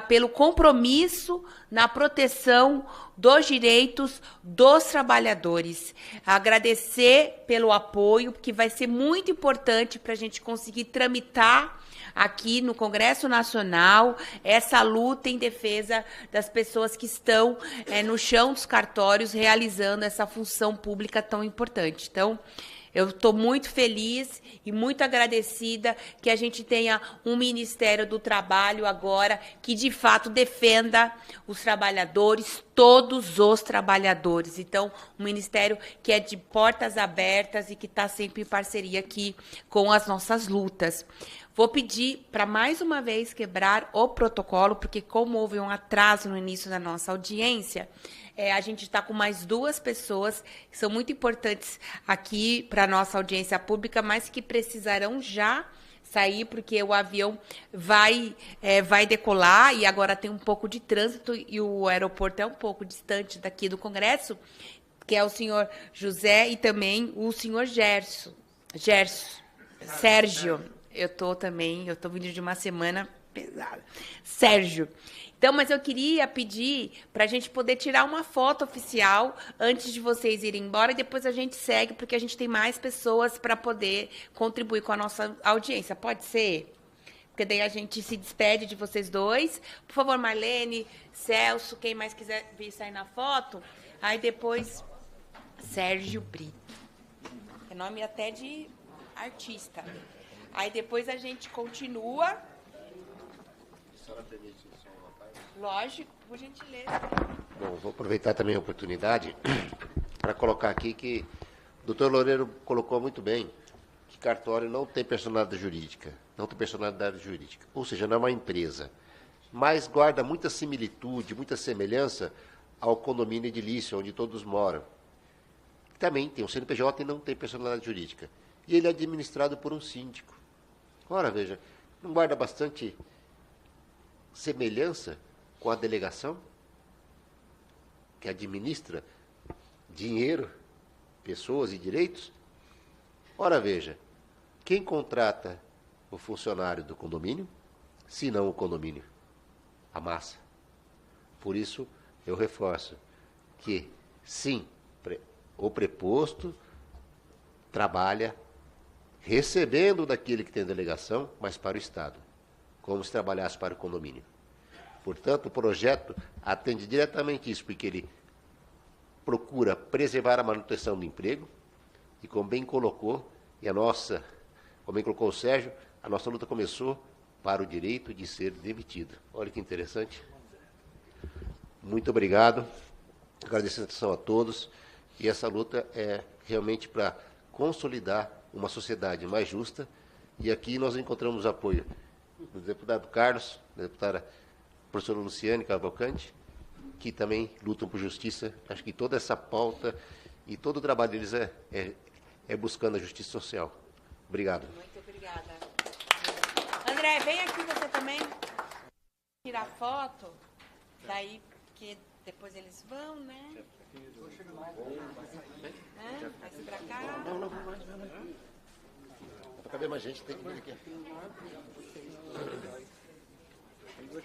pelo compromisso na proteção dos direitos dos trabalhadores. Agradecer pelo apoio, porque vai ser muito importante para a gente conseguir tramitar aqui no Congresso Nacional essa luta em defesa das pessoas que estão no chão dos cartórios realizando essa função pública tão importante. Então, Eu estou muito feliz e muito agradecida que a gente tenha um Ministério do Trabalho agora que, de fato, defenda os trabalhadores, todos os trabalhadores. Então, um Ministério que é de portas abertas e que está sempre em parceria aqui com as nossas lutas. Vou pedir para, mais uma vez, quebrar o protocolo, porque como houve um atraso no início da nossa audiência, a gente está com mais 2 pessoas que são muito importantes aqui para a nossa audiência pública, mas que precisarão já sair, porque o avião vai decolar e agora tem um pouco de trânsito e o aeroporto é um pouco distante daqui do Congresso, que é o senhor José e também o senhor Sérgio. Eu estou vindo de uma semana pesada. Sérgio. Então, mas eu queria pedir para a gente poder tirar uma foto oficial antes de vocês irem embora e depois a gente segue, porque a gente tem mais pessoas para poder contribuir com a nossa audiência. Pode ser? Porque daí a gente se despede de vocês dois. Por favor, Marlene, Celso, quem mais quiser vir sair na foto. Aí depois, Sérgio Brito. É nome até de artista. Aí depois a gente continua. A senhora permite isso? Lógico, por gentileza. Bom, vou aproveitar também a oportunidade para colocar aqui que o doutor Loureiro colocou muito bem que cartório não tem personalidade jurídica, ou seja, não é uma empresa, mas guarda muita similitude, muita semelhança ao condomínio edilício, onde todos moram. Também tem um CNPJ e não tem personalidade jurídica. E ele é administrado por um síndico. Ora, veja, não guarda bastante semelhança com a delegação, que administra dinheiro, pessoas e direitos? Ora, veja, quem contrata o funcionário do condomínio, se não o condomínio? A massa. Por isso, eu reforço que, sim, o preposto trabalha recebendo daquele que tem delegação, mas para o Estado, como se trabalhasse para o condomínio. Portanto, o projeto atende diretamente isso, porque ele procura preservar a manutenção do emprego e, como bem colocou, como bem colocou o Sérgio, a nossa luta começou para o direito de ser demitido. Olha que interessante. Muito obrigado. Agradeço a atenção a todos. E essa luta é realmente para consolidar uma sociedade mais justa. E aqui nós encontramos apoio do deputado Carlos, da deputada professora Luciane Cavalcante, que também lutam por justiça. Acho que toda essa pauta e todo o trabalho deles é buscando a justiça social. Obrigado. Muito obrigada. André, vem aqui você também tirar foto, daí, porque depois eles vão, né? Vai se pra cá. Não. Para caber mais gente, tem que vir aqui.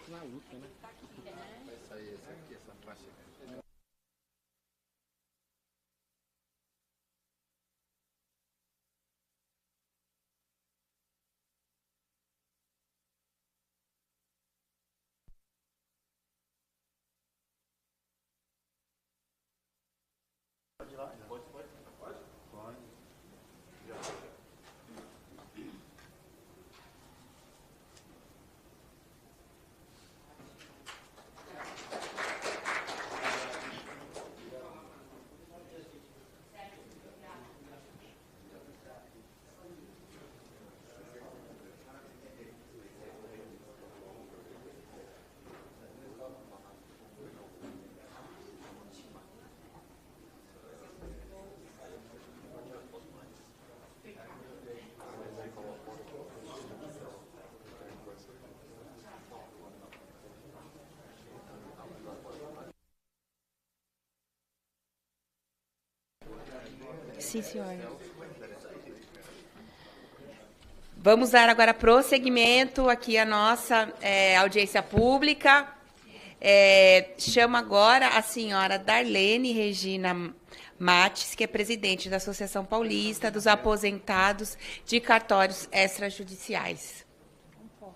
Na luta, né? Vai sair essa faixa aqui. Pode ir lá? Pode. Sim, senhor. Vamos dar agora prosseguimento aqui à nossa audiência pública. Chamo agora a senhora Darlene Regina Mates, que é presidente da Associação Paulista dos Aposentados de Cartórios Extrajudiciais. Boa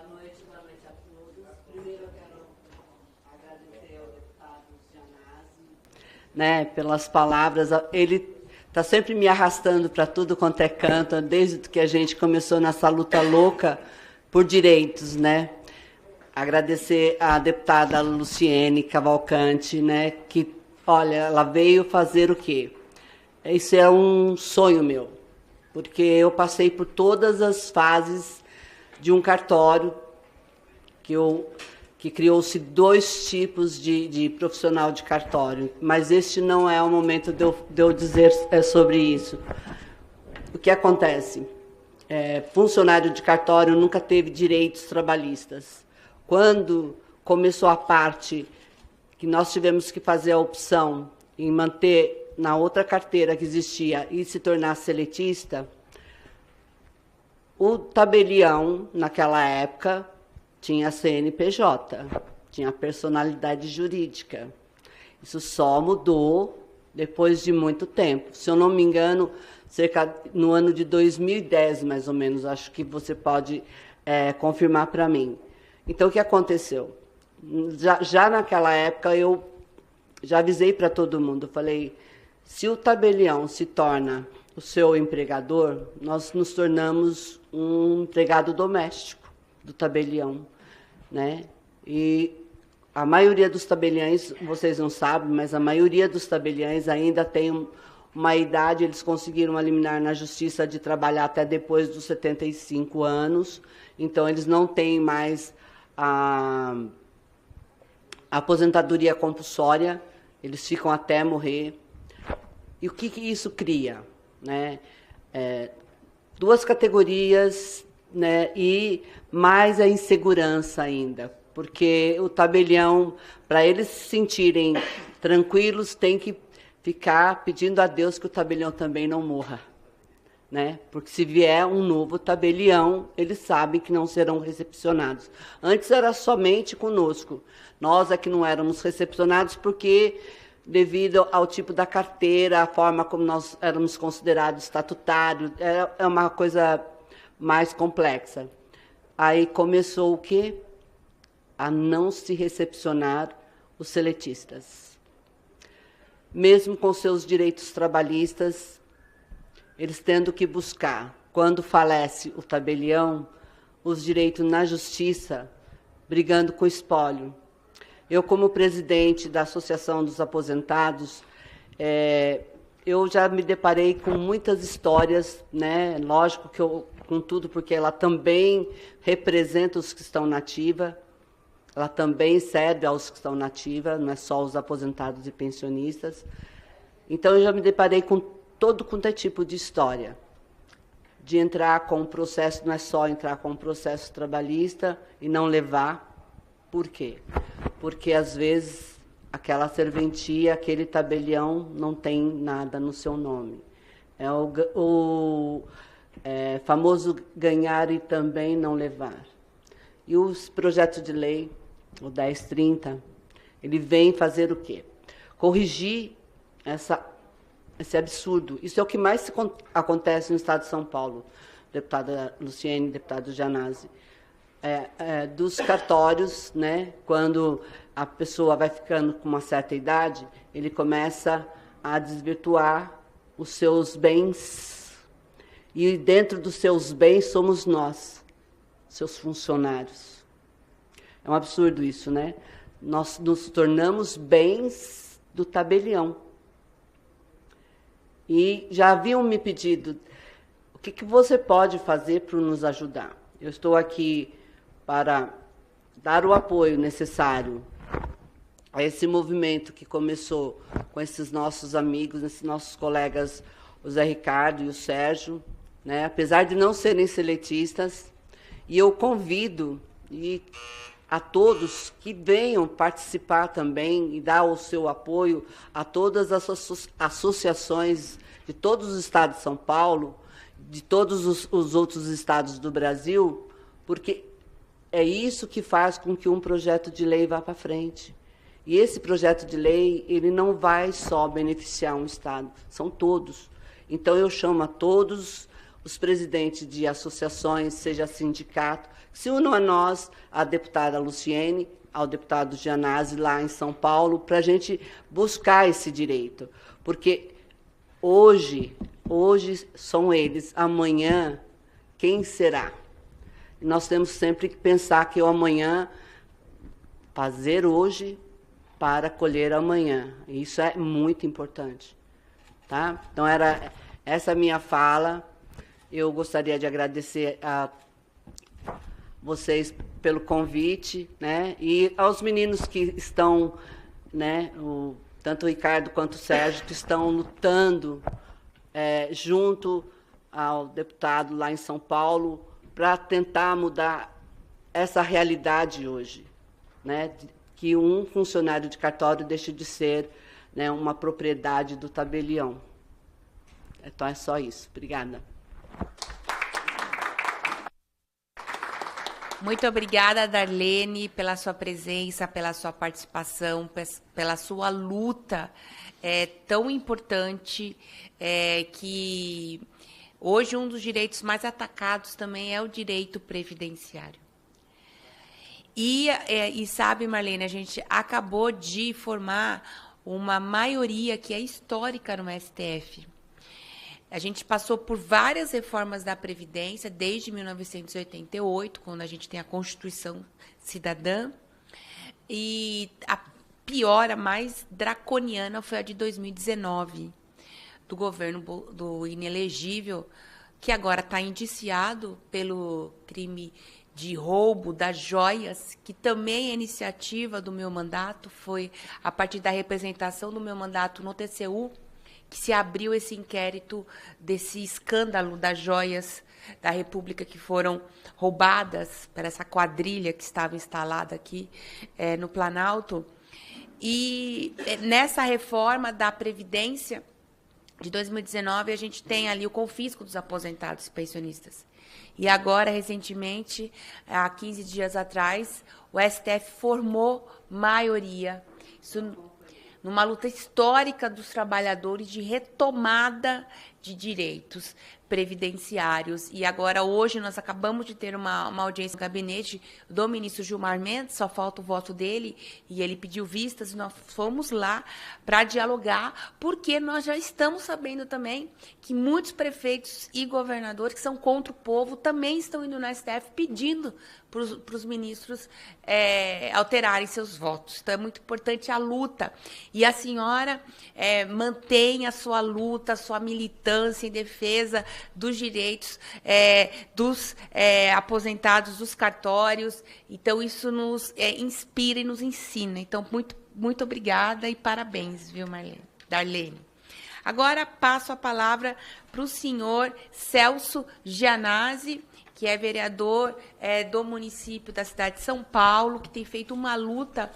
noite a todos. Primeiro eu quero agradecer ao deputado Gianazzi, pelas palavras. Ele está sempre me arrastando para tudo quanto é canto, desde que a gente começou nessa luta louca por direitos, né? Agradecer à deputada Luciene Cavalcante, né? Que, olha, ela veio fazer o quê? Isso é um sonho meu, porque eu passei por todas as fases de um cartório que criou-se 2 tipos de profissional de cartório, mas este não é o momento de eu dizer sobre isso. O que acontece? Funcionário de cartório nunca teve direitos trabalhistas. Quando começou a parte que nós tivemos que fazer a opção em manter na outra carteira que existia e se tornar seletista, o tabelião, naquela época, tinha CNPJ, tinha personalidade jurídica. Isso só mudou depois de muito tempo. Se eu não me engano, no ano de 2010, mais ou menos, acho que você pode confirmar para mim. Então, o que aconteceu? Já naquela época, eu já avisei para todo mundo, falei, se o tabelião se torna o seu empregador, nós nos tornamos um empregado doméstico do tabelião, né? E a maioria dos tabeliães, vocês não sabem, mas a maioria dos tabeliães ainda tem uma idade, eles conseguiram eliminar na justiça de trabalhar até depois dos 75 anos, então eles não têm mais a aposentadoria compulsória, eles ficam até morrer. E o que isso cria? Né? 2 categorias, né? E mais a insegurança ainda, porque o tabelião, para eles se sentirem tranquilos, tem que ficar pedindo a Deus que o tabelião também não morra, né? Porque se vier um novo tabelião, eles sabem que não serão recepcionados. Antes era somente conosco. Nós é que não éramos recepcionados porque, devido ao tipo da carteira, a forma como nós éramos considerados estatutários, é uma coisa mais complexa. Aí começou o quê? A não se recepcionar os seletistas. Mesmo com seus direitos trabalhistas, eles tendo que buscar, quando falece o tabelião, os direitos na justiça, brigando com o espólio. Eu, como presidente da Associação dos Aposentados, eu já me deparei com muitas histórias, né? Lógico que com tudo, porque ela também representa os que estão na ativa, ela também serve aos que estão na ativa, não é só os aposentados e pensionistas. Então, eu já me deparei com todo quanto é tipo de história, de entrar com um processo, não é só entrar com um processo trabalhista e não levar. Por quê? Porque, às vezes, aquela serventia, aquele tabelião não tem nada no seu nome. É o famoso ganhar e também não levar. E os projetos de lei, o 1030, ele vem fazer o quê? Corrigir esse absurdo. Isso é o que mais acontece no Estado de São Paulo, deputada Luciene, deputado Janazzi. Dos cartórios, né, quando a pessoa vai ficando com uma certa idade, ele começa a desvirtuar os seus bens. E dentro dos seus bens somos nós, seus funcionários. É um absurdo isso, né? Nós nos tornamos bens do tabelião. E já haviam me pedido, o que você pode fazer para nos ajudar? Eu estou aqui para dar o apoio necessário a esse movimento que começou com esses nossos amigos, esses nossos colegas, o Zé Ricardo e o Sérgio, né? Apesar de não serem seletistas, e eu convido a todos que venham participar também e dar o seu apoio a todas as associações de todos os estados de São Paulo, de todos os outros estados do Brasil, porque é isso que faz com que um projeto de lei vá para frente. E esse projeto de lei, ele não vai só beneficiar um estado, são todos. Então, eu chamo a todos os presidentes de associações, seja sindicato, que se unam a nós, a deputada Luciene, ao deputado Janazzi, lá em São Paulo, para a gente buscar esse direito. Porque Hoje são eles, amanhã, quem será? Nós temos sempre que pensar que o amanhã, fazer hoje para colher amanhã. Isso é muito importante. Tá? Então, era essa minha fala. Eu gostaria de agradecer a vocês pelo convite, né? E aos meninos que estão, né? Tanto o Ricardo quanto o Sérgio, que estão lutando junto ao deputado lá em São Paulo para tentar mudar essa realidade hoje, né? Que um funcionário de cartório deixe de ser, né, uma propriedade do tabelião. Então, é só isso. Obrigada. Muito obrigada, Darlene, pela sua presença, pela sua participação, pela sua luta tão importante, que hoje um dos direitos mais atacados também é o direito previdenciário. E sabe, Marlene, a gente acabou de formar uma maioria que é histórica no STF. A gente passou por várias reformas da Previdência, desde 1988, quando a gente tem a Constituição Cidadã, e a pior, a mais draconiana, foi a de 2019, do governo do inelegível, que agora está indiciado pelo crime de roubo das joias, que também é iniciativa do meu mandato, foi a partir da representação do meu mandato no TCU, que se abriu esse inquérito desse escândalo das joias da República que foram roubadas por essa quadrilha que estava instalada aqui no Planalto. E nessa reforma da Previdência de 2019, a gente tem ali o confisco dos aposentados e pensionistas. E agora, recentemente, há 15 dias atrás, o STF formou maioria. Isso numa luta histórica dos trabalhadores de retomada de direitos previdenciários. E agora, hoje, nós acabamos de ter uma audiência no gabinete do ministro Gilmar Mendes, só falta o voto dele, e ele pediu vistas, e nós fomos lá para dialogar, porque nós já estamos sabendo também que muitos prefeitos e governadores que são contra o povo também estão indo no STF pedindo para os ministros alterarem seus votos. Então, é muito importante a luta. E a senhora mantém a sua luta, a sua militância em defesa dos direitos dos aposentados, dos cartórios. Então, isso nos inspira e nos ensina. Então, muito obrigada e parabéns, viu, Darlene? Agora, passo a palavra para o senhor Celso Gianazzi, que é vereador do município da cidade de São Paulo, que tem feito uma luta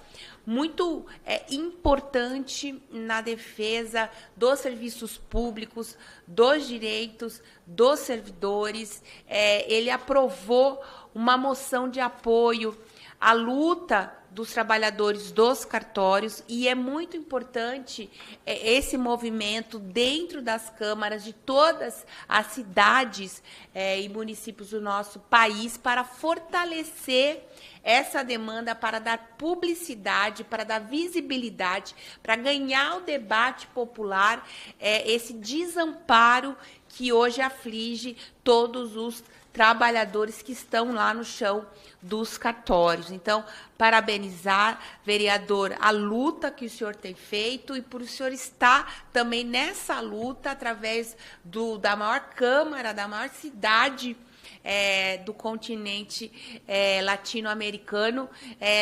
muito importante na defesa dos serviços públicos, dos direitos dos servidores. Ele aprovou uma moção de apoio à luta dos trabalhadores dos cartórios, e é muito importante esse movimento dentro das câmaras de todas as cidades e municípios do nosso país para fortalecer essa demanda, para dar publicidade, para dar visibilidade, para ganhar o debate popular, esse desamparo que hoje aflige todos os trabalhadores que estão lá no chão dos cartórios. Então, parabenizar, vereador, a luta que o senhor tem feito e por o senhor estar também nessa luta através da maior Câmara, da maior cidade do continente latino-americano,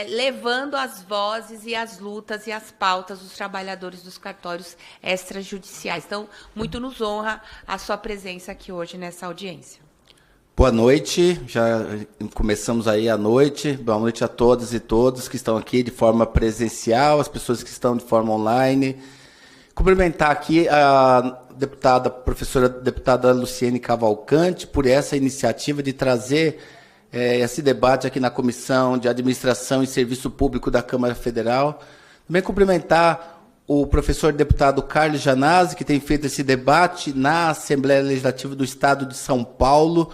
levando as vozes e as lutas e as pautas dos trabalhadores dos cartórios extrajudiciais. Então, muito nos honra a sua presença aqui hoje nessa audiência. Boa noite, já começamos aí a noite. Boa noite a todas e todos que estão aqui de forma presencial, as pessoas que estão de forma online. Cumprimentar aqui a professora deputada Luciene Cavalcante por essa iniciativa de trazer esse debate aqui na Comissão de Administração e Serviço Público da Câmara Federal. Também cumprimentar o professor deputado Carlos Gianazzi, que tem feito esse debate na Assembleia Legislativa do Estado de São Paulo,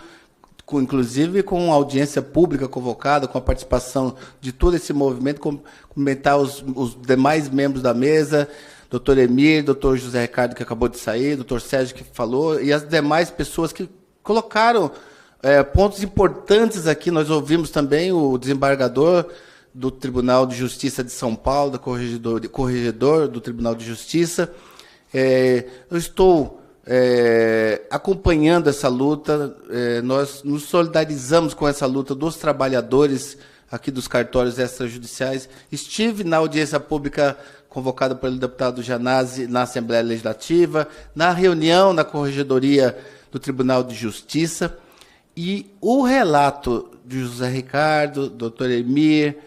inclusive com audiência pública convocada, com a participação de todo esse movimento, cumprimentar os demais membros da mesa, doutor Emir, doutor José Ricardo, que acabou de sair, doutor Sérgio, que falou, e as demais pessoas que colocaram pontos importantes aqui. Nós ouvimos também o desembargador do Tribunal de Justiça de São Paulo, da corregedor do Tribunal de Justiça. Eu estou acompanhando essa luta, nós nos solidarizamos com essa luta dos trabalhadores aqui dos cartórios extrajudiciais. Estive na audiência pública convocada pelo deputado Janazzi na Assembleia Legislativa, na reunião na Corregedoria do Tribunal de Justiça, e o relato de José Ricardo, doutor Emir,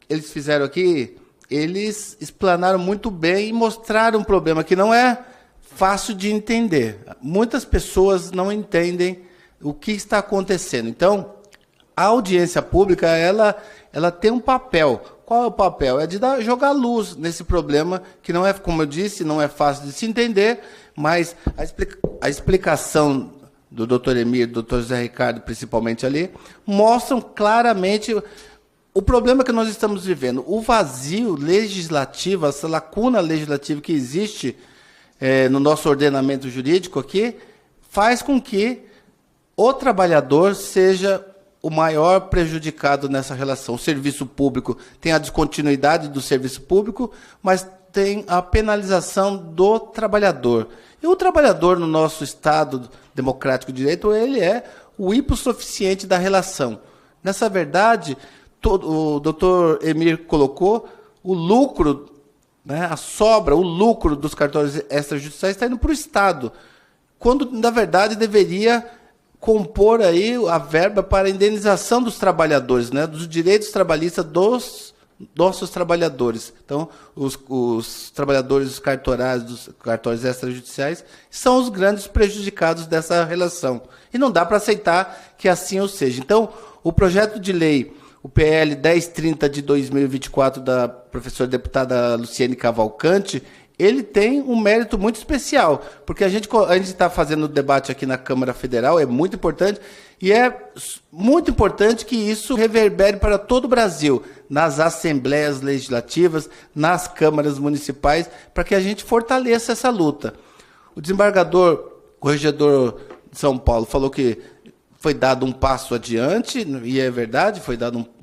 eles fizeram aqui, eles explanaram muito bem e mostraram um problema que não é fácil de entender. Muitas pessoas não entendem o que está acontecendo. Então, a audiência pública, ela tem um papel. Qual é o papel? É de jogar luz nesse problema, que não é, como eu disse, não é fácil de se entender, mas a explicação do doutor Emir, do doutor José Ricardo, principalmente ali, mostram claramente o problema que nós estamos vivendo. O vazio legislativo, essa lacuna legislativa que existe no nosso ordenamento jurídico aqui, faz com que o trabalhador seja o maior prejudicado nessa relação. O serviço público tem a descontinuidade do serviço público, mas tem a penalização do trabalhador. E o trabalhador no nosso Estado democrático de direito, ele é o hipossuficiente da relação. Nessa verdade, o doutor Emir colocou, o lucro, né, a sobra, o lucro dos cartórios extrajudiciais está indo para o Estado, quando, na verdade, deveria compor aí a verba para a indenização dos trabalhadores, né, dos direitos trabalhistas dos nossos trabalhadores. Então, os trabalhadores dos cartórios extrajudiciais são os grandes prejudicados dessa relação. E não dá para aceitar que assim ou seja. Então, o projeto de lei, o PL 1030 de 2024, da professora deputada Luciene Cavalcante, ele tem um mérito muito especial, porque a gente está fazendo o debate aqui na Câmara Federal, é muito importante, e é muito importante que isso reverbere para todo o Brasil, nas assembleias legislativas, nas câmaras municipais, para que a gente fortaleça essa luta. O desembargador, corregedor de São Paulo, falou que foi dado um passo adiante, e é verdade,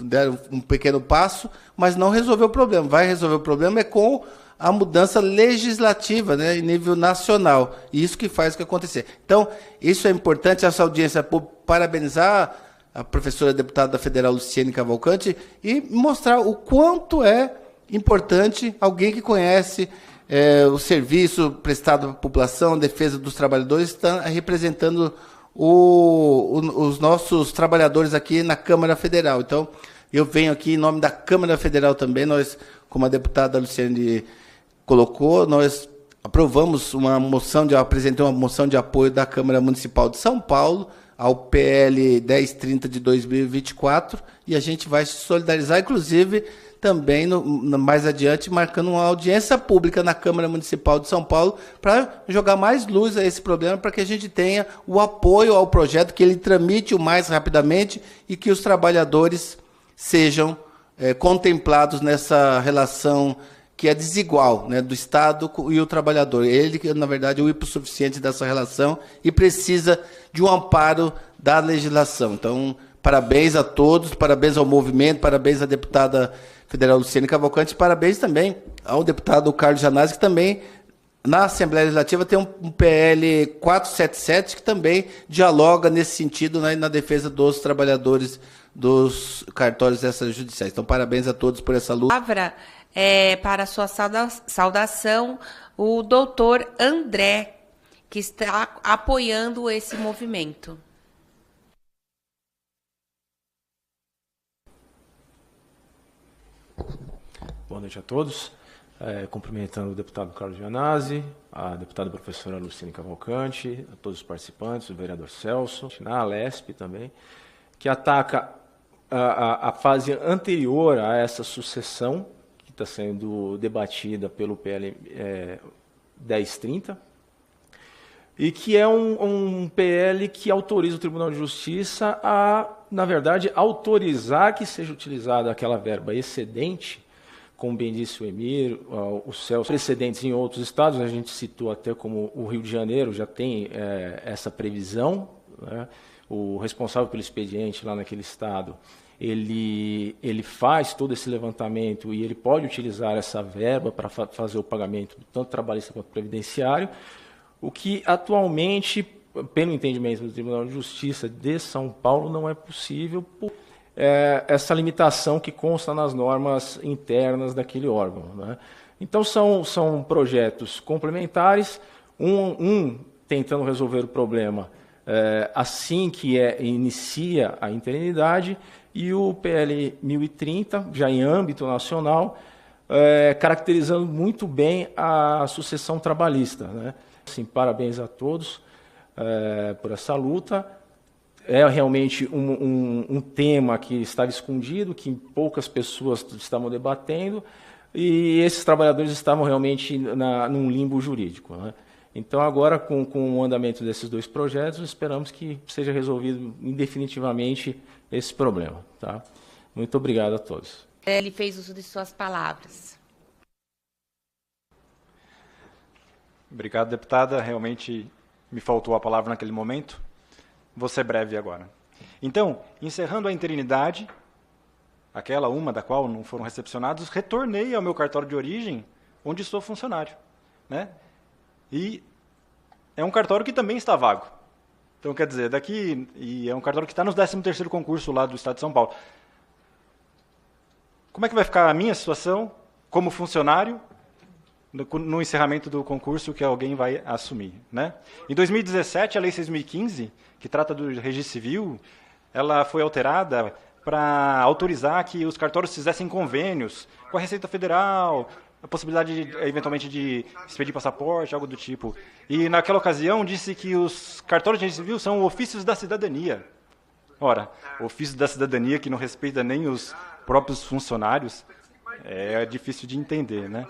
deram um pequeno passo, mas não resolveu o problema. Vai resolver o problema com a mudança legislativa, né, em nível nacional. E isso que faz o que acontecer. Então, isso é importante, essa audiência pública, parabenizar a professora deputada federal Luciene Cavalcante e mostrar o quanto é importante alguém que conhece o serviço prestado à população, a defesa dos trabalhadores, está representando os nossos trabalhadores aqui na Câmara Federal. Então, eu venho aqui em nome da Câmara Federal também, nós, como a deputada Luciene colocou, nós aprovamos apresentei uma moção de apoio da Câmara Municipal de São Paulo ao PL 1030 de 2024, e a gente vai se solidarizar, inclusive, também mais adiante, marcando uma audiência pública na Câmara Municipal de São Paulo para jogar mais luz a esse problema, para que a gente tenha o apoio ao projeto, que ele tramite o mais rapidamente e que os trabalhadores sejam contemplados nessa relação que é desigual, né, do Estado e o trabalhador. Ele, na verdade, é o hipossuficiente dessa relação e precisa de um amparo da legislação. Então, parabéns a todos, parabéns ao movimento, parabéns à deputada federal Luciene Cavalcante, parabéns também ao deputado Carlos Janazzi, que também, na Assembleia Legislativa, tem um PL 477, que também dialoga nesse sentido, né, na defesa dos trabalhadores dos cartórios extrajudiciais. Então, parabéns a todos por essa luta. Palavra para a sua saudação, o doutor André, que está apoiando esse movimento. Boa noite a todos. Cumprimentando o deputado Carlos Janazzi, a deputada professora Luciene Cavalcante, a todos os participantes, o vereador Celso, a Lesp também, que ataca a fase anterior a essa sucessão, que está sendo debatida pelo PL 1030, e que é um PL que autoriza o Tribunal de Justiça a, na verdade, autorizar que seja utilizada aquela verba excedente como bem disse o Emir, o Celso, precedentes em outros estados, a gente citou até como o Rio de Janeiro já tem essa previsão, né? O responsável pelo expediente lá naquele estado, ele faz todo esse levantamento e ele pode utilizar essa verba para fazer o pagamento tanto trabalhista quanto previdenciário, o que atualmente, pelo entendimento do Tribunal de Justiça de São Paulo, não é possível por essa limitação que consta nas normas internas daquele órgão, né? Então, são projetos complementares, um tentando resolver o problema assim que inicia a interinidade, e o PL 1030, já em âmbito nacional, caracterizando muito bem a sucessão trabalhista, né? Assim, parabéns a todos por essa luta. É realmente um tema que estava escondido, que poucas pessoas estavam debatendo, e esses trabalhadores estavam realmente num limbo jurídico, né? Então, agora, com o andamento desses dois projetos, esperamos que seja resolvido definitivamente esse problema. Tá? Muito obrigado a todos. Ele fez uso de suas palavras. Obrigado, deputada. Realmente me faltou a palavra naquele momento. Vou ser breve agora. Então, encerrando a interinidade, aquela uma da qual não foram recepcionados, retornei ao meu cartório de origem, onde sou funcionário, né? E é um cartório que também está vago. Então, quer dizer, e é um cartório que está nos 13º concurso lá do Estado de São Paulo. Como é que vai ficar a minha situação como funcionário no encerramento do concurso que alguém vai assumir, né? Em 2017, a Lei 6.015, que trata do registro civil, ela foi alterada para autorizar que os cartórios fizessem convênios com a Receita Federal, a possibilidade, eventualmente, de expedir passaporte, algo do tipo. E, naquela ocasião, disse que os cartórios de registro civil são ofícios da cidadania. Ora, ofício da cidadania que não respeita nem os próprios funcionários, é difícil de entender, né?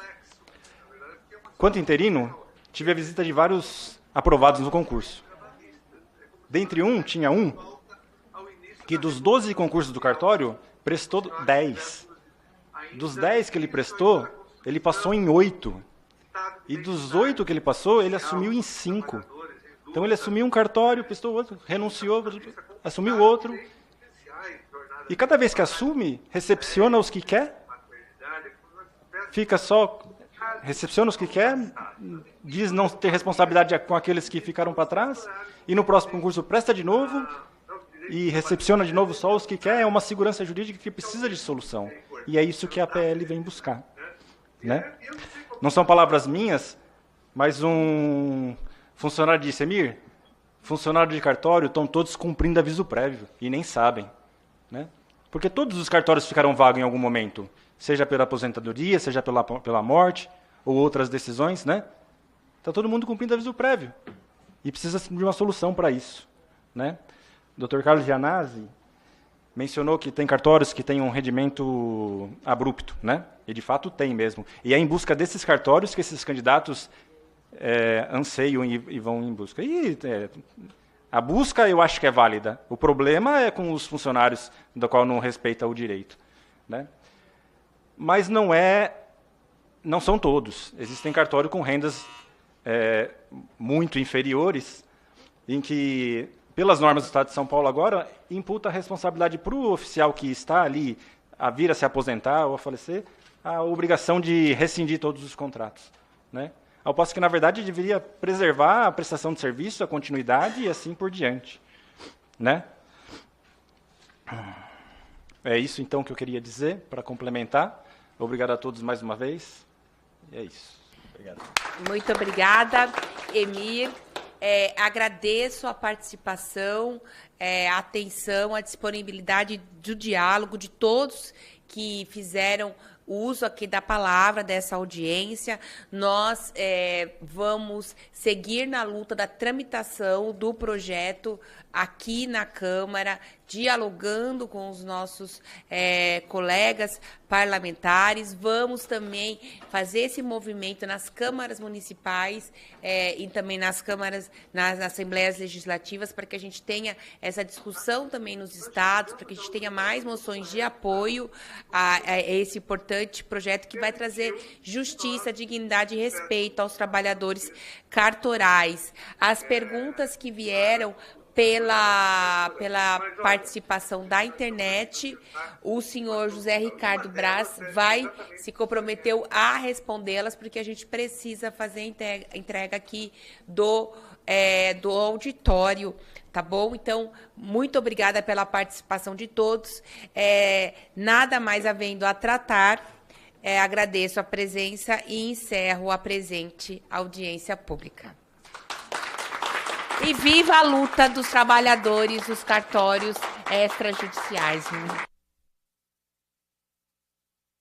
Quanto interino, tive a visita de vários aprovados no concurso. Dentre tinha um que dos 12 concursos do cartório, prestou 10. Dos 10 que ele prestou, ele passou em 8. E dos 8 que ele passou, ele assumiu em 5. Então, ele assumiu um cartório, prestou outro, renunciou, assumiu outro. E cada vez que assume, recepciona os que quer, fica só, recepciona os que quer, diz não ter responsabilidade com aqueles que ficaram para trás, e no próximo concurso presta de novo, e recepciona de novo só os que quer. É uma segurança jurídica que precisa de solução. E é isso que a PL vem buscar, né? Não são palavras minhas, mas um funcionário disse: Emir, funcionários de cartório estão todos cumprindo aviso prévio, e nem sabem, né? Porque todos os cartórios ficaram vagos em algum momento, seja pela aposentadoria, seja pela morte, ou outras decisões, né? Está todo mundo cumprindo aviso prévio, e precisa de uma solução para isso, né? O Dr. Carlos Gianazzi mencionou que tem cartórios que têm um rendimento abrupto, né? E, de fato, tem mesmo. E é em busca desses cartórios que esses candidatos anseiam e vão em busca. E a busca, eu acho que é válida. O problema é com os funcionários do qual não respeita o direito, né? Mas não são todos. Existem cartórios com rendas muito inferiores, em que, pelas normas do Estado de São Paulo agora, imputa a responsabilidade para o oficial que está ali a vir a se aposentar ou a falecer, a obrigação de rescindir todos os contratos, né? Ao passo que, na verdade, deveria preservar a prestação de serviço, a continuidade e assim por diante, né? É isso, então, que eu queria dizer, para complementar. Obrigado a todos mais uma vez. E é isso. Obrigado. Muito obrigada, Emir. Agradeço a participação, a atenção, a disponibilidade do diálogo de todos que fizeram uso aqui da palavra dessa audiência. Nós vamos seguir na luta da tramitação do projeto aqui na Câmara, dialogando com os nossos colegas parlamentares. Vamos também fazer esse movimento nas câmaras municipais e também nas câmaras, nas assembleias legislativas, para que a gente tenha essa discussão também nos estados, para que a gente tenha mais moções de apoio a esse importante projeto que vai trazer justiça, dignidade e respeito aos trabalhadores cartorais. As perguntas que vieram pela participação da internet, o senhor José Ricardo Braz se comprometeu a respondê-las, porque a gente precisa fazer a entrega aqui do auditório, tá bom? Então, muito obrigada pela participação de todos. Nada mais havendo a tratar, agradeço a presença e encerro a presente audiência pública. E viva a luta dos trabalhadores dos cartórios extrajudiciais.